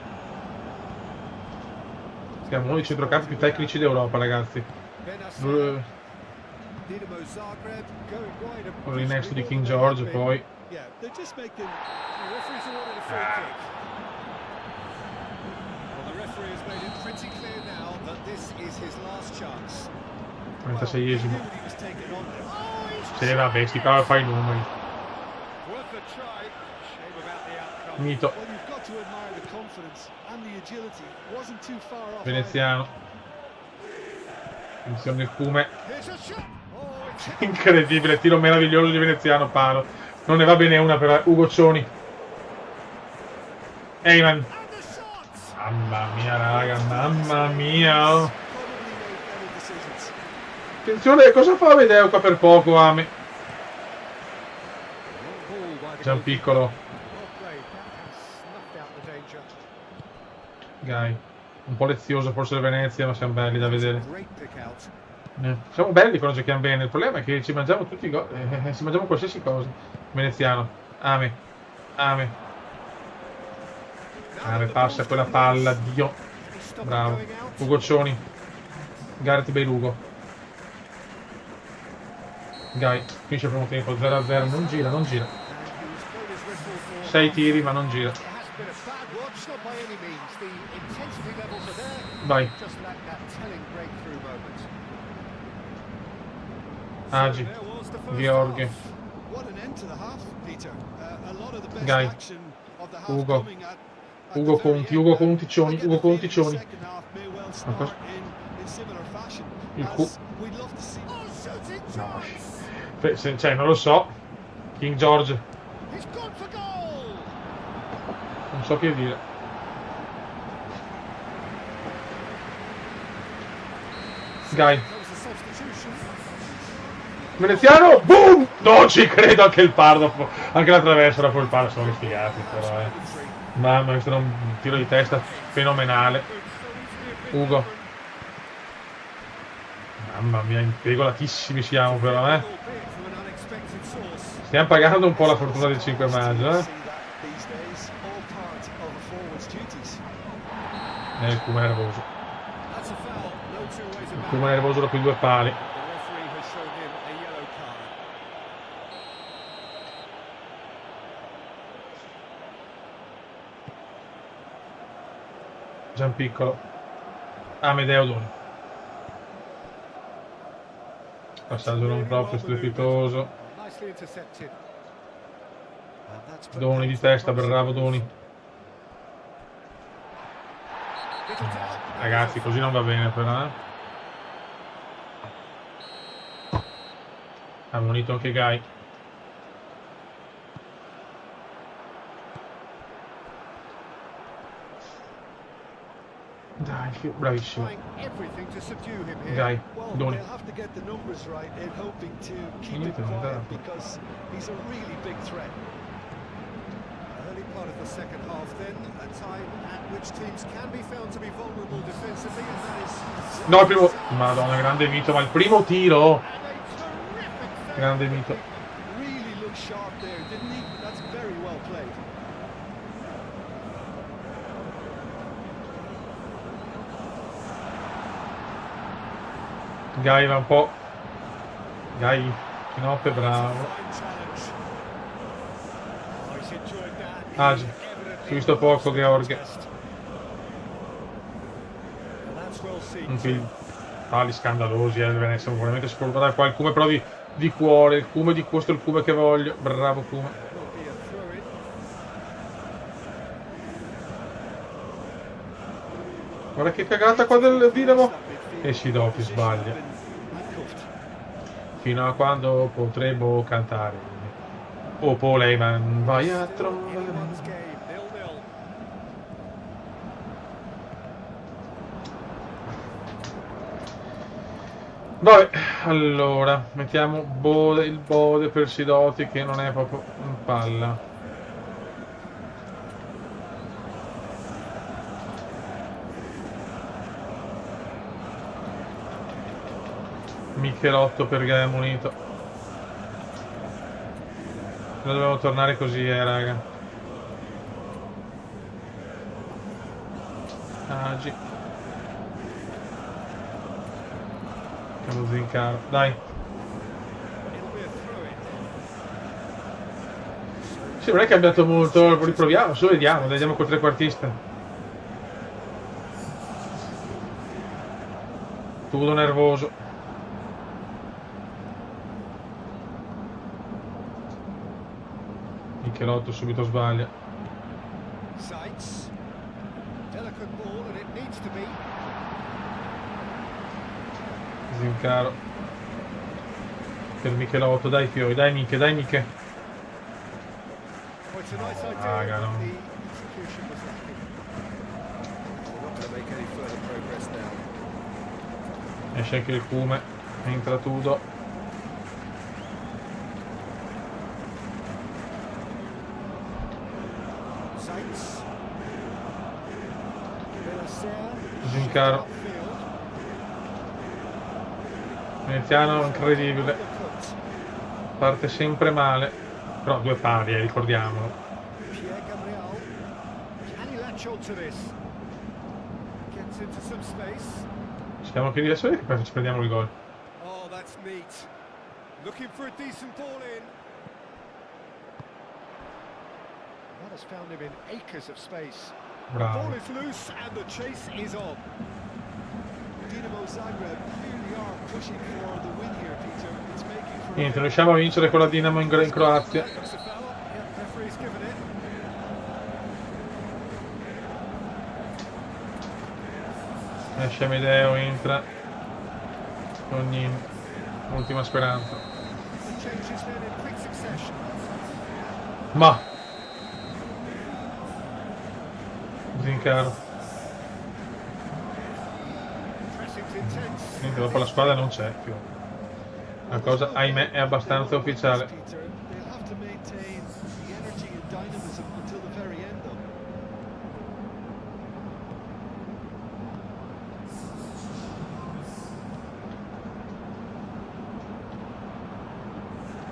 Siamo uno dei centrocampi più tecnici d'Europa, ragazzi. Con l'innesto di King George, poi. Ah. 36esimo. Sì, vabbè, sti qua fa i numeri. Mito. Veneziano. Attenzione del Cume. Incredibile, tiro meraviglioso di Veneziano, palo. Non ne va bene una per Ugo Cioni. Heyman. Mamma mia, raga, mamma mia. Attenzione, cosa fa Vedeo qua per poco, Ame? Gian piccolo. Guy. Un po' lezioso forse il Venezia, ma siamo belli da vedere. Siamo belli quando giochiamo bene, il problema è che ci mangiamo tutti i gol, ci mangiamo qualsiasi cosa. Veneziano, Ame, passa quella palla, Dio, bravo. Ugo Cioni, Gareth Belugo. Guy, finisce il primo tempo, 0-0, non gira. 6 tiri ma non gira. Vai. Agi, Gheorghe, Guy, Ugo Conti, Cioni. Il Q. No. Cioè, non lo so. King George. Non so che dire. Guy. Veneziano, boom! Non ci credo, anche il Pardo, anche la traversa dopo il Pardo, sono sfigati però, Mamma, questo è un tiro di testa fenomenale. Ugo. Mamma mia, impegolatissimi siamo però, Stiamo pagando un po' la fortuna del 5 maggio, il Kuma è nervoso. Il Kuma è nervoso dopo i 2 pali. Gian piccolo. Amedeo Doni. Passaggio non proprio strepitoso. Doni di testa, bravo Doni. Ragazzi, così non va bene però, Ha ammonito anche Guy. Dai, bravissimo. Guy, Doni. Niente, non dà. No, il primo. Madonna, grande Mito, ma il primo tiro. Grande Mito. Guy va un po'. Guy, Chinop è bravo. Agi, si è visto poco Gheorghe. Pali scandalosi, deve essere veramente sicuro. Qua il Cume però di cuore, il Cume di questo è il Cume che voglio. Bravo Cume. Guarda che cagata qua del Dinamo. E Sidotti sbaglia. Fino a quando potremo cantare. Oh Paul Heyman, vai a trovare. Vabbè, allora, mettiamo Bode, il Bode per Sidoti che non è proprio in palla. Michelotto per Gaia Munito. Noi dobbiamo tornare così, raga. Agi. Siamo Zincaro. Dai. Sì, non è cambiato molto, riproviamo, su vediamo, andiamo col trequartista. Tutto nervoso. Michelotto subito sbaglia. Zincaro. Per Michelotto, dai Fioi, dai Miche, dai Miche. Raga, no. Esce anche il Cume, entra Tudo. Zincaro. Veneziano incredibile. Parte sempre male. Però due pari, ricordiamolo. Siamo più di adesso che poi ci prendiamo il gol. Oh, that's neat. Looking for a decent ball in. That has found him in acres of space. Bravo. The ball is loose and the chase is on. Dinamo Zagreb really are pushing for the win here, Peter. It's making for Niente, riusciamo a vincere con la Dinamo in Croazia. Referee's given it. Esce Amedeo, entra ogni ultima speranza. Ma Zincaro. Niente, dopo la squadra non c'è più. La cosa, ahimè, è abbastanza ufficiale.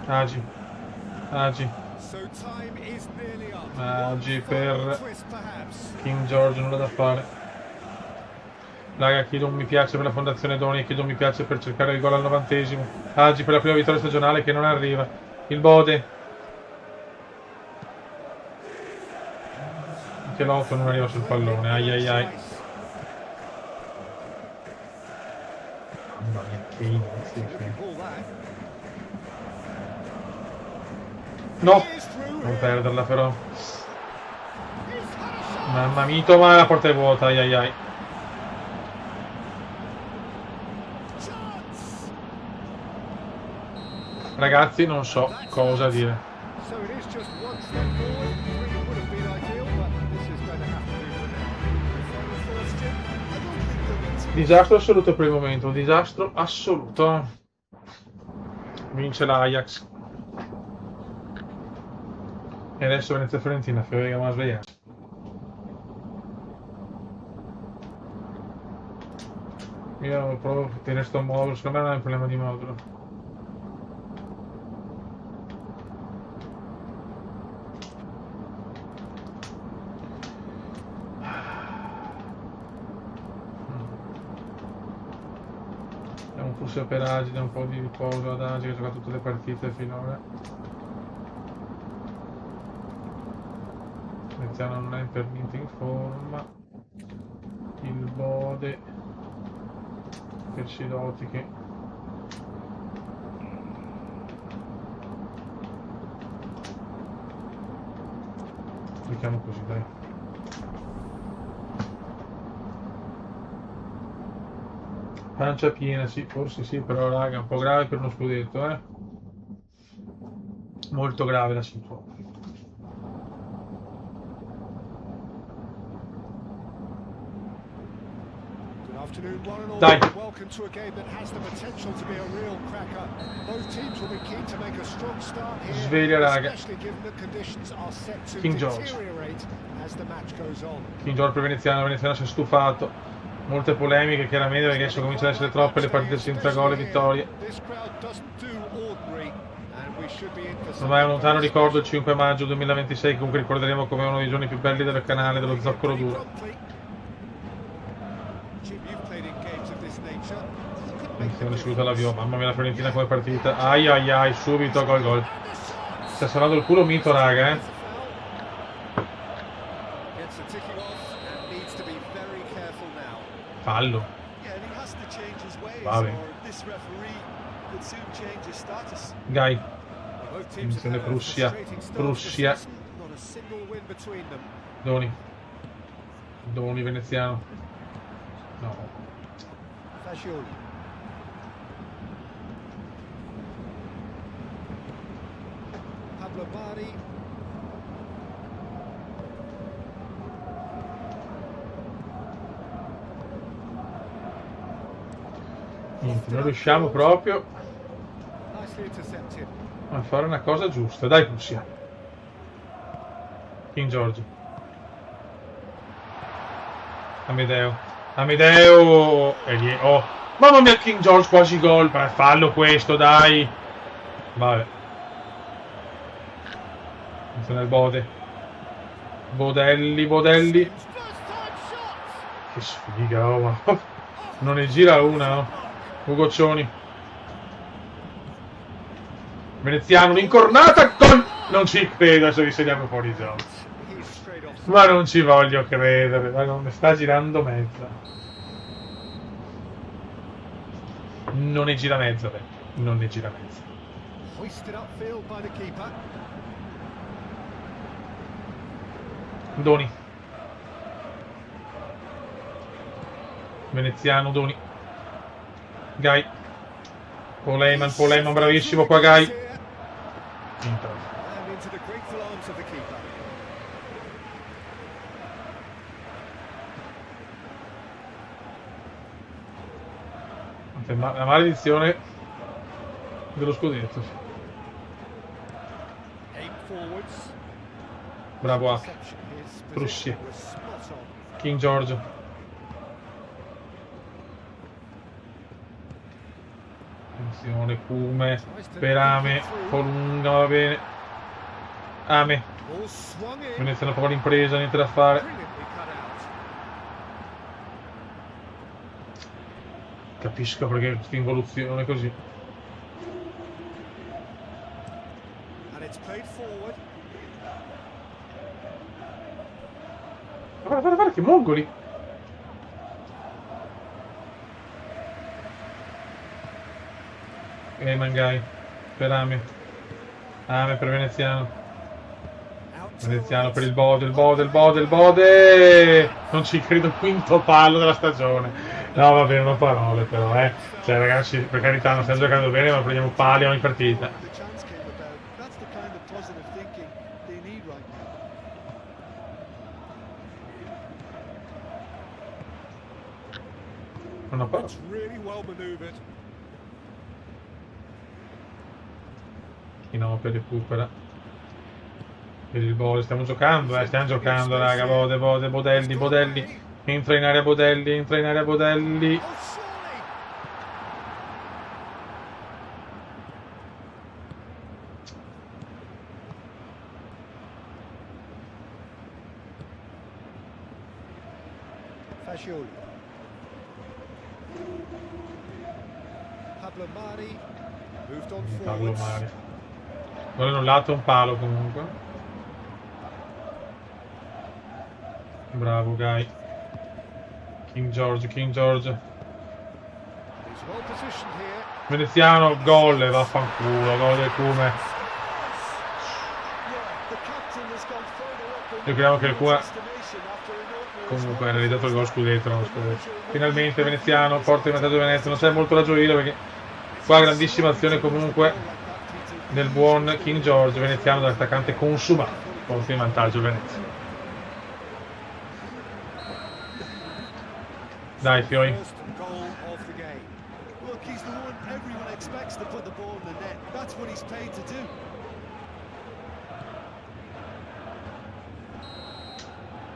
Agi. Agi. Agi per King George, nulla da fare. Raga, chiedo un mi piace per la Fondazione Doni, chiedo un mi piace per cercare il gol al 90°. Agi per la prima vittoria stagionale che non arriva. Il Bode. Michelotto non arriva sul pallone, ai ai ai. Mamma mia, che inizio. No! Non perderla però. Mamma mia, ma la porta è vuota, ai ai ai. Ragazzi, non so cosa dire. Disastro assoluto per il momento, disastro assoluto. Vince l'Ajax. E adesso Venezia Fiorentina, Fiorentina a svegliarsi. Io provo a tenere sto modulo, secondo me non è un problema di modulo. Diamo un pulso per Agi, diamo un po' di riposo ad Agi che ha giocato tutte le partite finora. Veneziano non è per niente in forma. Il Bode per Sidoti che giochiamo così, dai. Pancia piena, sì, forse sì, però raga, un po' grave per uno scudetto, molto grave la situazione. afternoon, one and all. Dai. Welcome to a game that has the potential to be a real cracker. Both teams will be keen to make a strong start here, Sveglia, raga. especially given that conditions are set to King George. deteriorate as the match goes on. King George per Veneziano si è stufato. Molte polemiche chiaramente perché adesso cominciano ad essere troppe le partite senza gol e vittorie. This crowd doesn't do ordinary, and we should be in for Ormai è un lontano ricordo il 5 maggio 2026, comunque ricorderemo come uno dei giorni più belli del canale dello Zoccolo Duro. Attenzione subito all'avvio, mamma mia la Fiorentina come partita. Ai ai ai, subito gol. Si è salvato il culo Mito, raga, Fallo. Vabbè. Gai. Attenzione Prussia. Doni veneziano. No. Pablo Mari. Niente, non riusciamo proprio a fare una cosa giusta. Dai Prussia. King George. Amedeo. Oh, mamma mia, King George quasi gol. Fallo questo, dai. Vabbè. Attenzione al Bode. Bodelli. Che sfiga, oh, ma non ne gira una, no? Ugoccioni. Veneziano, un'incornata, gol! Non ci credo, adesso vi segniamo fuori gioco. Ma non ci voglio credere, ma non mi sta girando mezza. Non ne gira mezza, beh. Non ne gira mezza. Doni. Veneziano, Doni. Gai. Poleman, bravissimo qua Gai. La maledizione dello scudetto. Bravo a Prussia. King George. Attenzione, Cume per Ame, Colunga, va bene. Ame. Veneziano fa l'impresa, niente da fare. Capisco perché questa involuzione così. Guarda che mongoli. Mangai per Ame per Veneziano per il Bode. Non ci credo, quinto palo della stagione. No vabbè, non ho parole però, cioè ragazzi, per carità, non stiamo giocando bene, ma prendiamo pali ogni partita. Non ho parole. Inopia recupera per il Bode, stiamo giocando raga. Bodelli, entra in area Bodelli. Fascioli. Pablo Mari. Moved on forwards. Non è annullato un palo comunque. Bravo Gai. King George. Veneziano, gol, vaffanculo, gol del Cume. Io credo che il Cume comunque ha realizzato il gol scudetto. Finalmente Veneziano, porta in vantaggio Venezia, non c'è molto da gioire perché qua grandissima azione comunque del buon King George. Veneziano dall'attaccante consumato, porta in vantaggio Venezia. Dai, Fioi. First goal of the game. Look, he's the one everyone expects to put the ball in the net. That's what he's paid to do.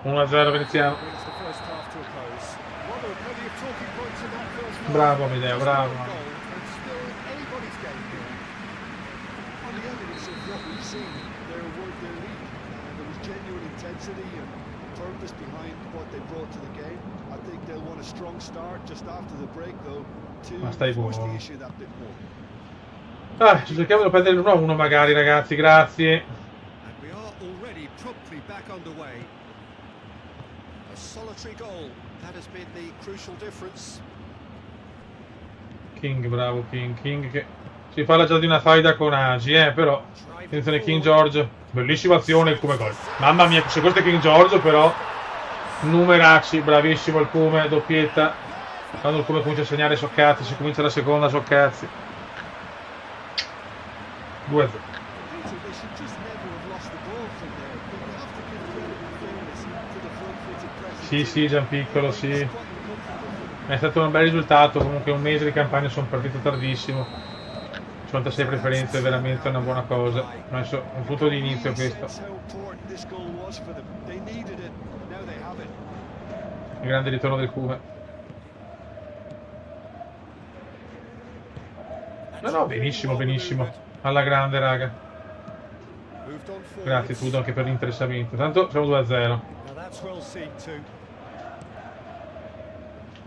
1-0 Veneziano. Brings the first half to a close. Well, there were plenty of talking points in that first half. Bravo Amedeo, bravo. It's still anybody's game here. On the evidence of what we've seen, they're worth their lead. There was genuine intensity and purpose behind what they brought to the game. I think they'll want a strong start just after the break, though, to Ma stai force buono. the issue that bit more. Ah, ci cerchiamo di prendere il 1-1 magari ragazzi, grazie. And we are already promptly back underway. A solitary goal, that has been the crucial difference. King, bravo King. King che si parla già di una faida con Agi, però. Attenzione King George. Bellissima azione come gol. Mamma mia, se questo è King George però. Numeracci, bravissimo il Cume, doppietta. Quando il Cume comincia a segnare so cazzi, si comincia la seconda so cazzi. 2-0. Peter, they should just never have lost the ball from there, but you have to give credit and fairness to the front-footed pressing. Sì, Gianpiccolo, sì. It's quite uncomfortable. È stato un bel risultato, comunque un mese di campagna sono partito tardissimo. 56 preferenze è veramente una buona cosa. Adesso è un punto di inizio questo. Sense how important this goal was for them. They needed it, now they have it. Il grande ritorno del Cume. No, benissimo, benissimo. Alla grande, raga. Moved on forward. Grazie Tudo anche per l'interessamento. Tanto siamo 2-0. Now that's well seen too.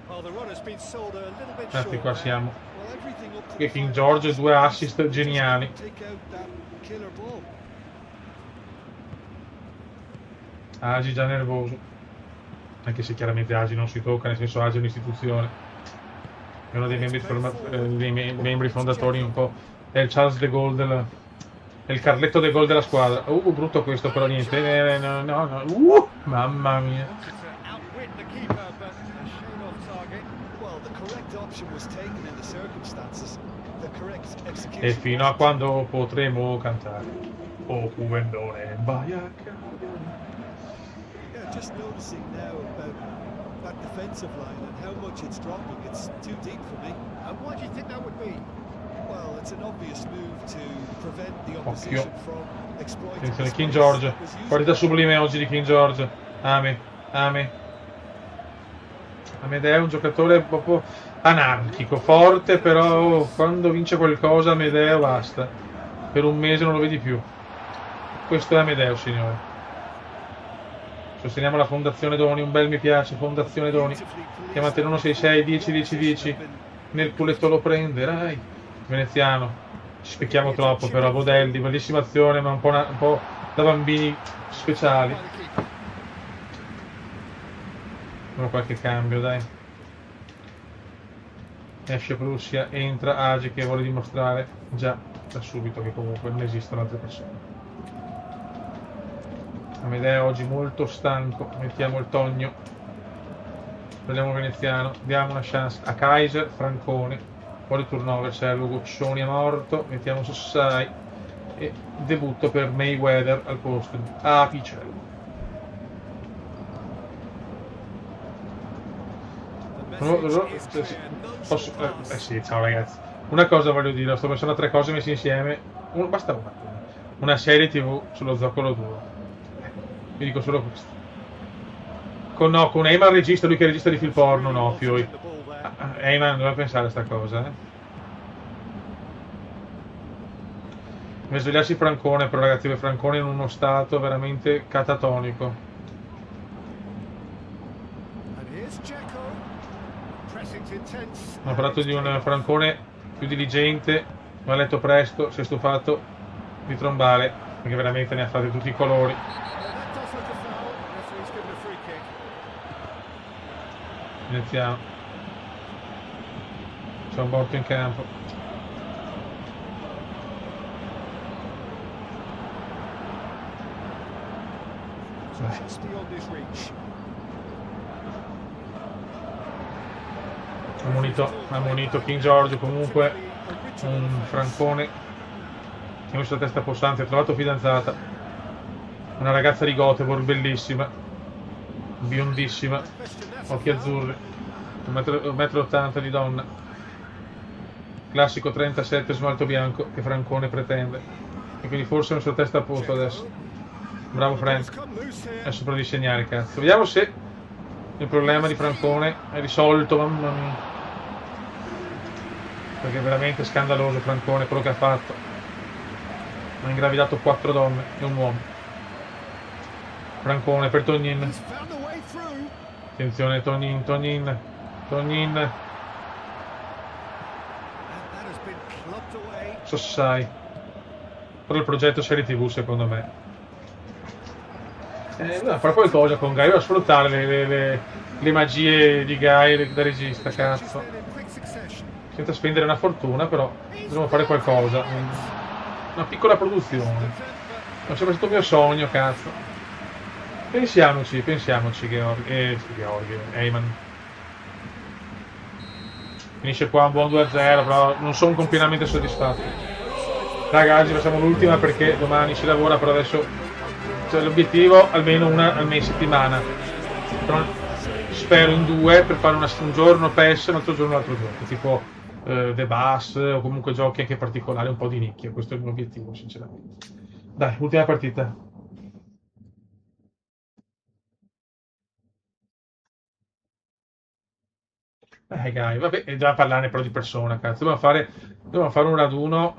Well, the run has been sold a little bit Infatti short qua there. siamo. Well, everything up to Che the King final George, pass. 2 assist geniali. Take out that killer ball. Agi già nervoso. Anche se chiaramente Agi non si tocca, nel senso Agi è un'istituzione. È uno dei membri fondatori un po'. È il Charles de Gaulle è il Carletto de Gaulle della squadra. Brutto questo però niente. No. Mamma mia. Wanted to outwit the keeper, but a shade off target. Well, the correct option was taken in the circumstances. The correct execution. E fino a quando potremo cantare. Oh, Cumendone, Baiacca. Yeah, just noticing now about that defensive line and how much it's dropping. It's too deep for me. And why do you think that would be? Well, it's an obvious move to prevent the opposition from exploiting. Attenzione the King space George. that was used. Partita sublime oggi di King George. Amedeo è un giocatore proprio anarchico, forte, però quando vince qualcosa Amedeo basta. Per un mese non lo vedi più. Questo è Amedeo, signore. Sosteniamo la Fondazione Doni, un bel mi piace, Fondazione Doni. Chiamate l'166 10 10 10. Nel culetto lo prenderai. Veneziano. Ci specchiamo troppo però, Bodelli, bellissima azione, ma un po' da bambini speciali. Facciamo qualche cambio, dai. Esce Prussia, entra Agi che vuole dimostrare già da subito che comunque non esistono altre persone. Amedeo oggi molto stanco, mettiamo il Togno, prendiamo Veneziano, diamo una chance a Kaiser, Francone, poi di turnover serve Guccioni è morto, mettiamo Sossai e debutto per Mayweather al posto di Apicello. Posso, sì, ciao ragazzi. Una cosa voglio dire, sto pensando a 3 cose messe insieme. Basta una serie TV sullo zoccolo duro. Vi dico solo questo. Con Eyman regista, lui che è regista di film porno, no, Fioi. Eyman doveva pensare a sta cosa, Deve svegliarsi Francone, però ragazzi, Francone in uno stato veramente catatonico. Ho parlato di un Francone più diligente, mi ha letto presto, si è stufato di trombare, perché veramente ne ha fatti tutti i colori. Iniziamo. C'è un morto in campo. Ammonito King George, comunque un Francone che ha messo la testa possante, ha trovato fidanzata, una ragazza di Göteborg bellissima, biondissima, occhi azzurri. 1,80 m di donna. Classico 37 smalto bianco che Francone pretende. E quindi forse non so testa a posto adesso. Bravo Frank. Adesso provo a disegnare, cazzo. Vediamo se il problema di Francone è risolto, mamma mia. Perché è veramente scandaloso Francone quello che ha fatto. Ha ingravidato 4 donne e un uomo. Francone per Tognin. Attenzione Tognin. Sossai. Però il progetto serie TV secondo me. Fare qualcosa con Guy, a sfruttare le magie di Guy da regista, cazzo. Senza spendere una fortuna, però dobbiamo fare qualcosa. Una piccola produzione. È sempre stato il mio sogno, cazzo. Pensiamoci, Georg, Heyman. Finisce qua un buon 2-0, però non sono completamente soddisfatto. Raga, oggi facciamo l'ultima perché domani si lavora, però adesso cioè, l'obiettivo almeno una al mese settimana. Però spero in 2 per fare un giorno PES e un altro giorno l'altro gioco, tipo The Bus o comunque giochi anche particolari, un po' di nicchia. Questo è il mio obiettivo, sinceramente. Dai, ultima partita. Guy, vabbè, è già parlare però di persona, cazzo. Dobbiamo fare un raduno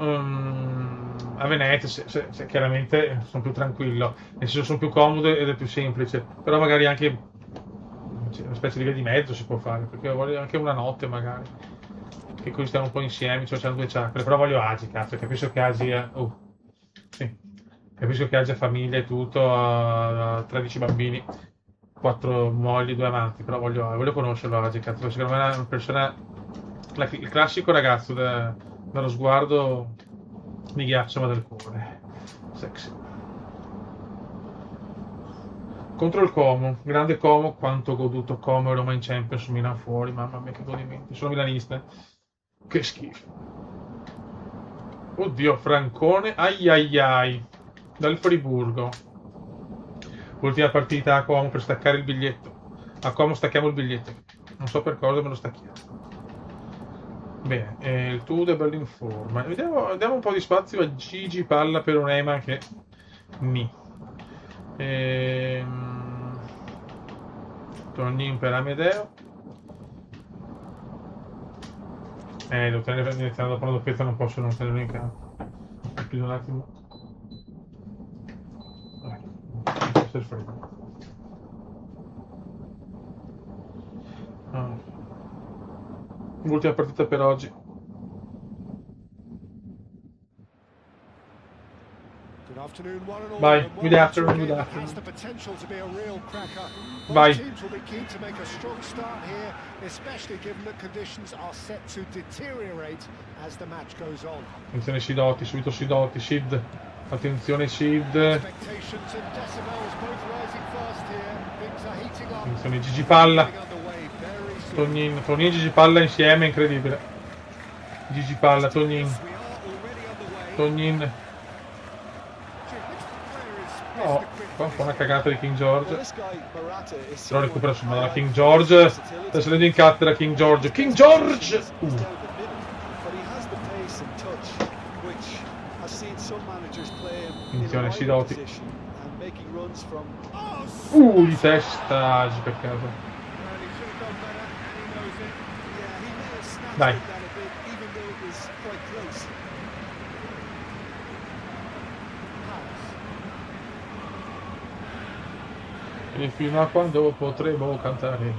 a Venezia, se chiaramente sono più tranquillo, nel senso sono più comodo ed è più semplice, però magari anche una specie di via di mezzo si può fare, perché voglio anche una notte magari, che così stiamo un po' insieme, cioè c'hanno 2 chiacchiere, però voglio Agi, cazzo, capisco che Agi sì, capisco che Agi ha famiglia e tutto, ha 13 bambini. 4 mogli, 2 amanti, però voglio conoscerlo oggi, cazzo. Secondo me è una persona, il classico ragazzo dallo sguardo mi ghiaccia ma del cuore. Sexy. Contro il Como, grande Como, quanto ho goduto Como e Roma in Champions, Milan fuori, mamma mia che godimenti. Sono milanista. Che schifo. Oddio, Francone, ai dal Friburgo. Ultima partita a Como per staccare il biglietto. A Como stacchiamo il biglietto. Non so per cosa me lo stacchiamo. Bene, il tuo da Berlin Forma. Diamo un po' di spazio a Gigi Palla per un Heyman che Tonnin per Amedeo. Devo tenere iniziando dopo la doppietta, non posso non tenerlo in campo. Chiudo un attimo. Il freddo. L'ultima partita per oggi. Vai, good afternoon. Vai. Attenzione Sidoti, subito Sidoti, Sid. Attenzione Sid. Attenzione Gigi Palla. Tognin e Gigi Palla insieme, incredibile. Gigi Palla, Tognin. No, qua un po' una cagata di King George. Però recupera su mano la King George. Sta salendo in cattedra King George. King George! Attenzione Sidoti. Di testa, per caso. Dai. E fino a quando potremo cantare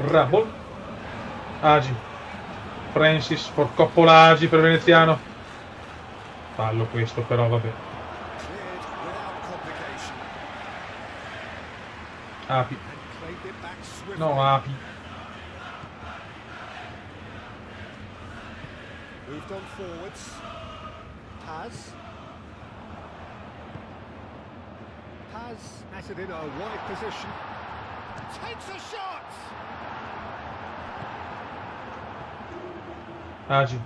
Ramon Agi Francis for Coppola Agi per Veneziano. Fallo questo però, vabbè. Api. No, Api. Moved on forwards. Paz has it in a wide position. Takes a shot. Agi.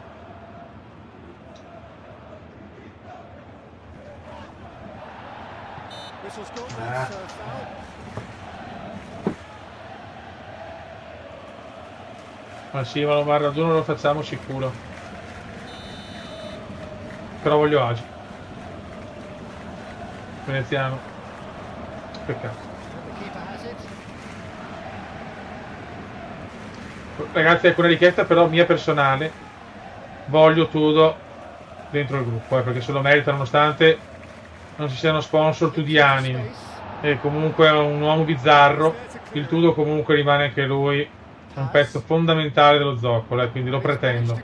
whistle's gone, that's foul. Ma sì, ma lo ragione lo facciamo sicuro. Però voglio Agi. Veneziano. Peccato. The keeper has it. Ragazzi, ecco una richiesta però mia personale. Voglio Tudo dentro il gruppo, perché se lo merita nonostante non ci siano sponsor tudiani. E comunque è un uomo bizzarro. Il Tudo comunque rimane anche lui un pezzo fondamentale dello zoccolo, quindi lo pretendo.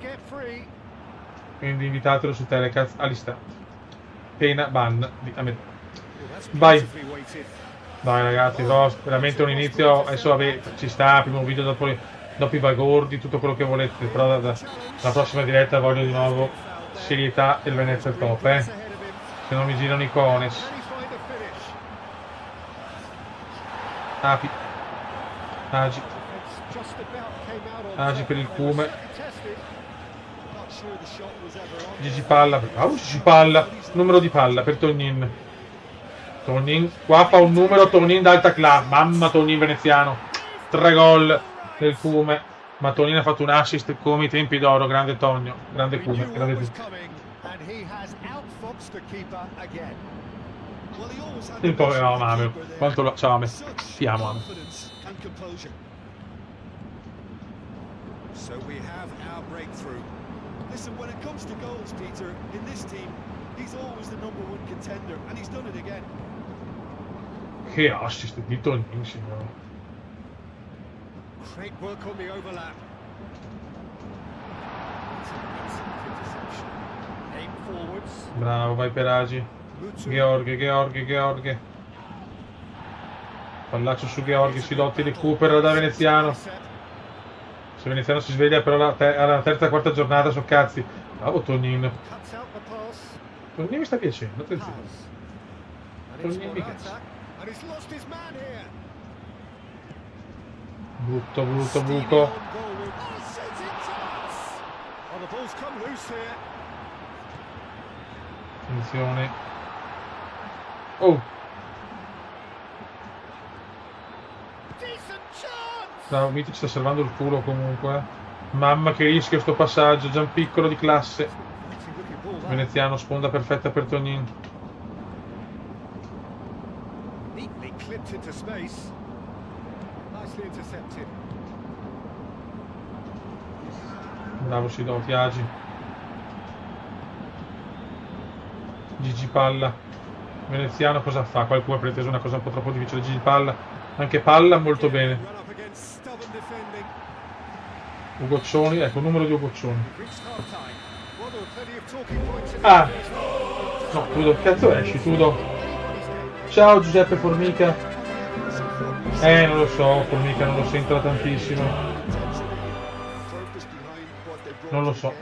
Quindi invitatelo su Telecast all'istante. Pena ban a me. Vai. Dai ragazzi, però veramente un inizio, adesso vabbè, ci sta, primo video dopo i bagordi, tutto quello che volete, però la prossima diretta voglio di nuovo serietà e il Venezia al top, se non mi girano i cones. Api. Agi per il Cume. Gigi Palla. Gigi Palla. Numero di palla per Tognin. Tognin. Qua fa un numero Tognin d'alta classe. Mamma Tognin veneziano. 3 gol del Cume. Ma Tognin ha fatto un assist come i tempi d'oro. Grande Tonio. Grande Cume. Grande tutto. Il povero Amel. Quanto lo... Ciao Amel. Ti amo Amel. So we have our breakthrough. Listen, when it comes to goals, Peter, in this team, he's always the #1 contender, and he's done it again. Che assist di Tognin, signore. Great work on the overlap. Aim forwards. Bravo, vai per Agi. Gheorghe. Pallaccio su Gheorghe, Silotti recupera da veneziano. Se veneziano si sveglia però alla terza quarta giornata, so cazzi. Bravo Tognin. Tognin mi sta piacendo, attenzione. Tognin mi piace. Brutto buco. Attenzione. Oh. Bravo, Miti ci sta salvando il culo comunque. Mamma che rischio sto passaggio, Gianpiccolo di classe. Veneziano, sponda perfetta per Tognin. Bravo Sidotti, Agi. Gigi Palla. Veneziano cosa fa? Qualcuno ha preteso una cosa un po' troppo difficile. Gigi Palla. Anche Palla molto bene. Ugoccioni, ecco il numero di Ugoccioni. Ah! No, Tudo, cazzo esci, Tudo? Ciao Giuseppe Formica. Non lo so, Formica non lo sento tantissimo. Non lo so.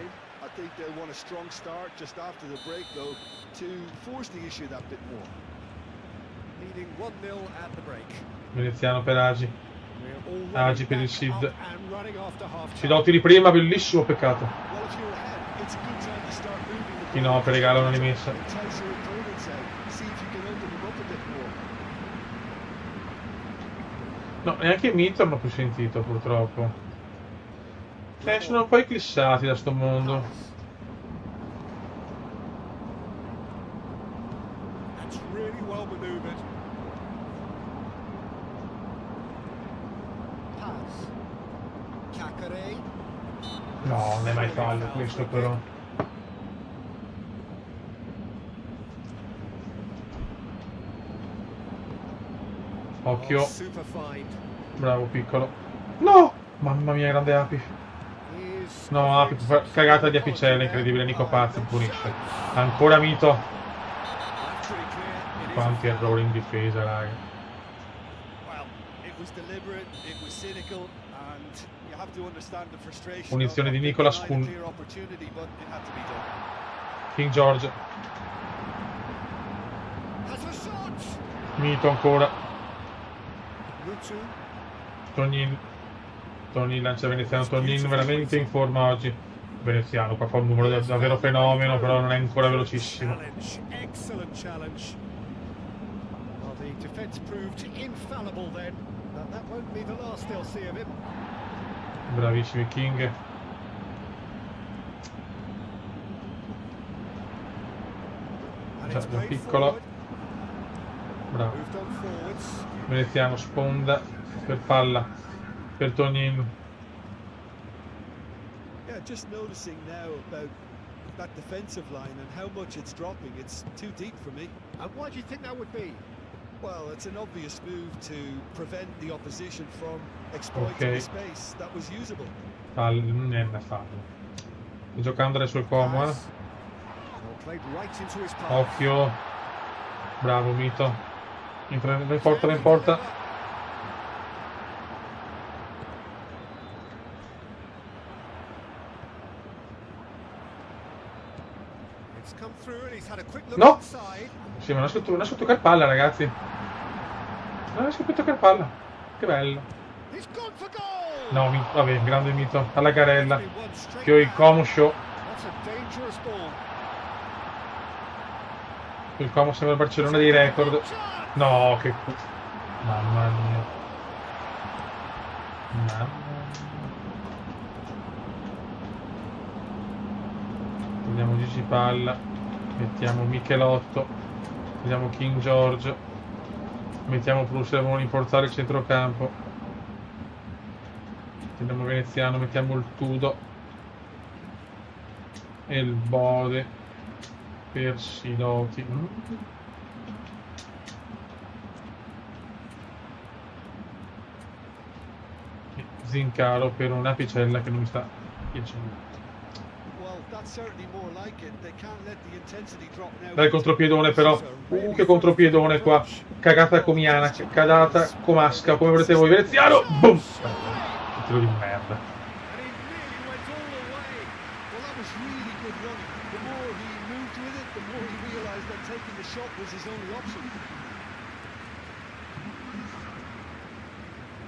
Veneziano per Agi. Agi per il Sid. Sidotti di prima, bellissimo, peccato. Chi no, per regalo una rimessa. No, neanche Mitter non ho più sentito purtroppo. Sono un po' eclissati da sto mondo. No, non è mai fallo questo però. Occhio. Bravo piccolo. No! Mamma mia, grande Api. No, Api, cagata di apicella, incredibile. Nico Pazzi punisce. Ancora Mito. Quanti errori in difesa, raga. Punizione di Nicolas Kun. King George. Mito ancora. Tognin lancia veneziano. Tognin veramente in forma oggi. Veneziano qua fa un numero davvero fenomeno, però non è ancora velocissimo. The defence proved infallible then. That won't be the last they'll see of him. Bravissimi King. And Già, it's da played piccolo. forward. Bravo. Moved on forwards. Veneziano sponda per palla per Tonyin. Yeah, just noticing now about that defensive line and how much it's dropping. It's too deep for me. And why do you think that would be? Well, it's an obvious move to prevent the opposition from exploiting Okay. the space that was usable. Non è da farlo. Sto giocando adesso il Como, Well, played right into his path. Occhio. Bravo Mito. Entra in porta, va in porta. It's come through and he's had a quick look No! inside. Sì, ma non riesco a toccare palla, ragazzi. Non riesco più a toccare palla. Che bello. He's gone for goal. No, vabbè, grande Mito. Alla garella. It's been one straight Che ho il back. Como show. That's a dangerous ball. Il Como sembra il Barcellona dei record. No, che mamma mia. Mamma mia. Prendiamo Gigi Palla. Mettiamo Michelotto. Prendiamo King George. Mettiamo Prussia, devono rinforzare il centrocampo. Prendiamo Veneziano, mettiamo il Tudo. E il Bode. Per Siloti. Zincaro per una picella che non mi sta piacendo. Well, that's certainly more like it. They can't let the intensity drop now. Dai contropiedone però. Che contropiedone qua. Cagata comiana, cagata comasca, come volete voi. Veneziano! Boom! Tiro di merda. And he really went all the way. Well, that was really good running. The more he moved with it, the more he realised that taking the shot was his only option.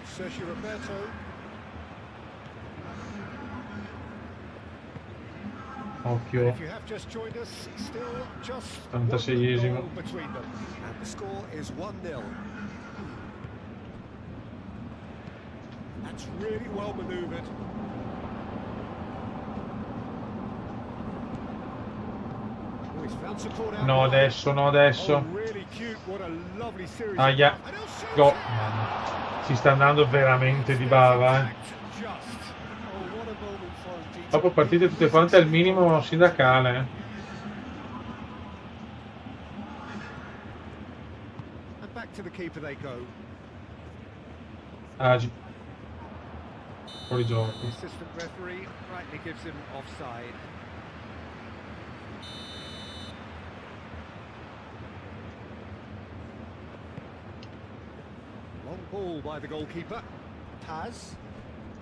Sergio Roberto. Occhio. If you have just joined us, still just 86esimo. one goal between them. And the score is 1-0. That's really well manoeuvred. Oh, he's found support out No, wide. adesso, no, adesso. Oh, really cute. What a lovely series. Aia. And he'll shoot Go. it. Mamma. Si sta andando veramente di bava, eh. Just. Oh, what a moment for him, Peter. Dopo partite tutte quante al minimo sindacale, eh. And back to the keeper they go. Agi. Fuori gioco. The assistant referee rightly gives him offside. Long ball by the goalkeeper. Paz.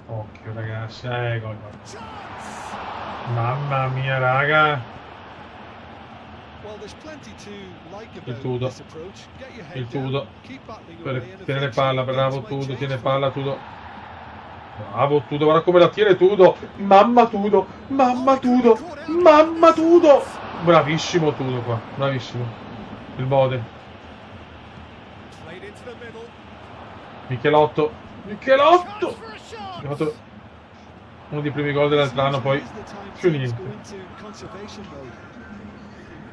Occhio ragazzi, gol. Chance! Mamma mia raga. Well, there's plenty to like Il about Tudo. this approach. Get your head Il down, Tudo. keep battling Per away, and tenere eventually palla, bravo things might Tudo, change tiene for palla you. Tudo. Bravo Tudo, guarda come la tiene Tudo. Mamma Tudo, mamma Tudo, mamma Tudo. Bravissimo Tudo qua, bravissimo. Il Bode. Played into the middle. Michelotto. Michelotto! Chance for a shot! Ha fatto uno dei primi gol dell'altro anno, poi Is the time più teams niente. go into conservation mode.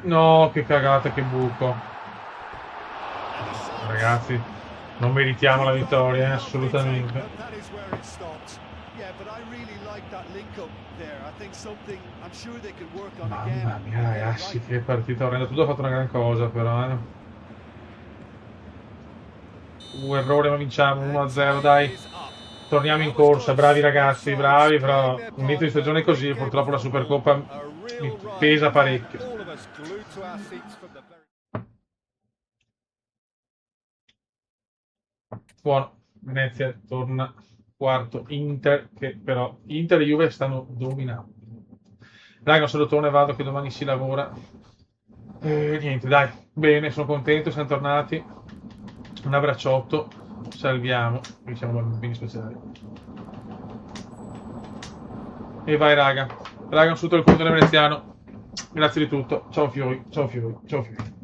No, che cagata, che buco. And a shot! Ragazzi, non meritiamo la vittoria, assolutamente. But that is where it stopped. Yeah, but I really like that link up there. I think something I'm sure they could work on again. Mamma mia ragazzi, che partita orrenda. Tutto ha fatto una gran cosa però, eh. Errore ma vinciamo 1-0, dai. Torniamo in corsa, bravi ragazzi, bravi, però un inizio di stagione così, purtroppo la Supercoppa mi pesa parecchio. Buono, Venezia torna quarto, Inter, che però Inter e Juve stanno dominando. Raga, un salutone, vado che domani si lavora. Niente, dai, bene, sono contento, siamo tornati. Un abbracciotto, salviamo, qui siamo bambini speciali. E vai raga, un saluto al conto veneziano. Grazie di tutto, ciao Fiori, ciao Fiori, ciao Fiori.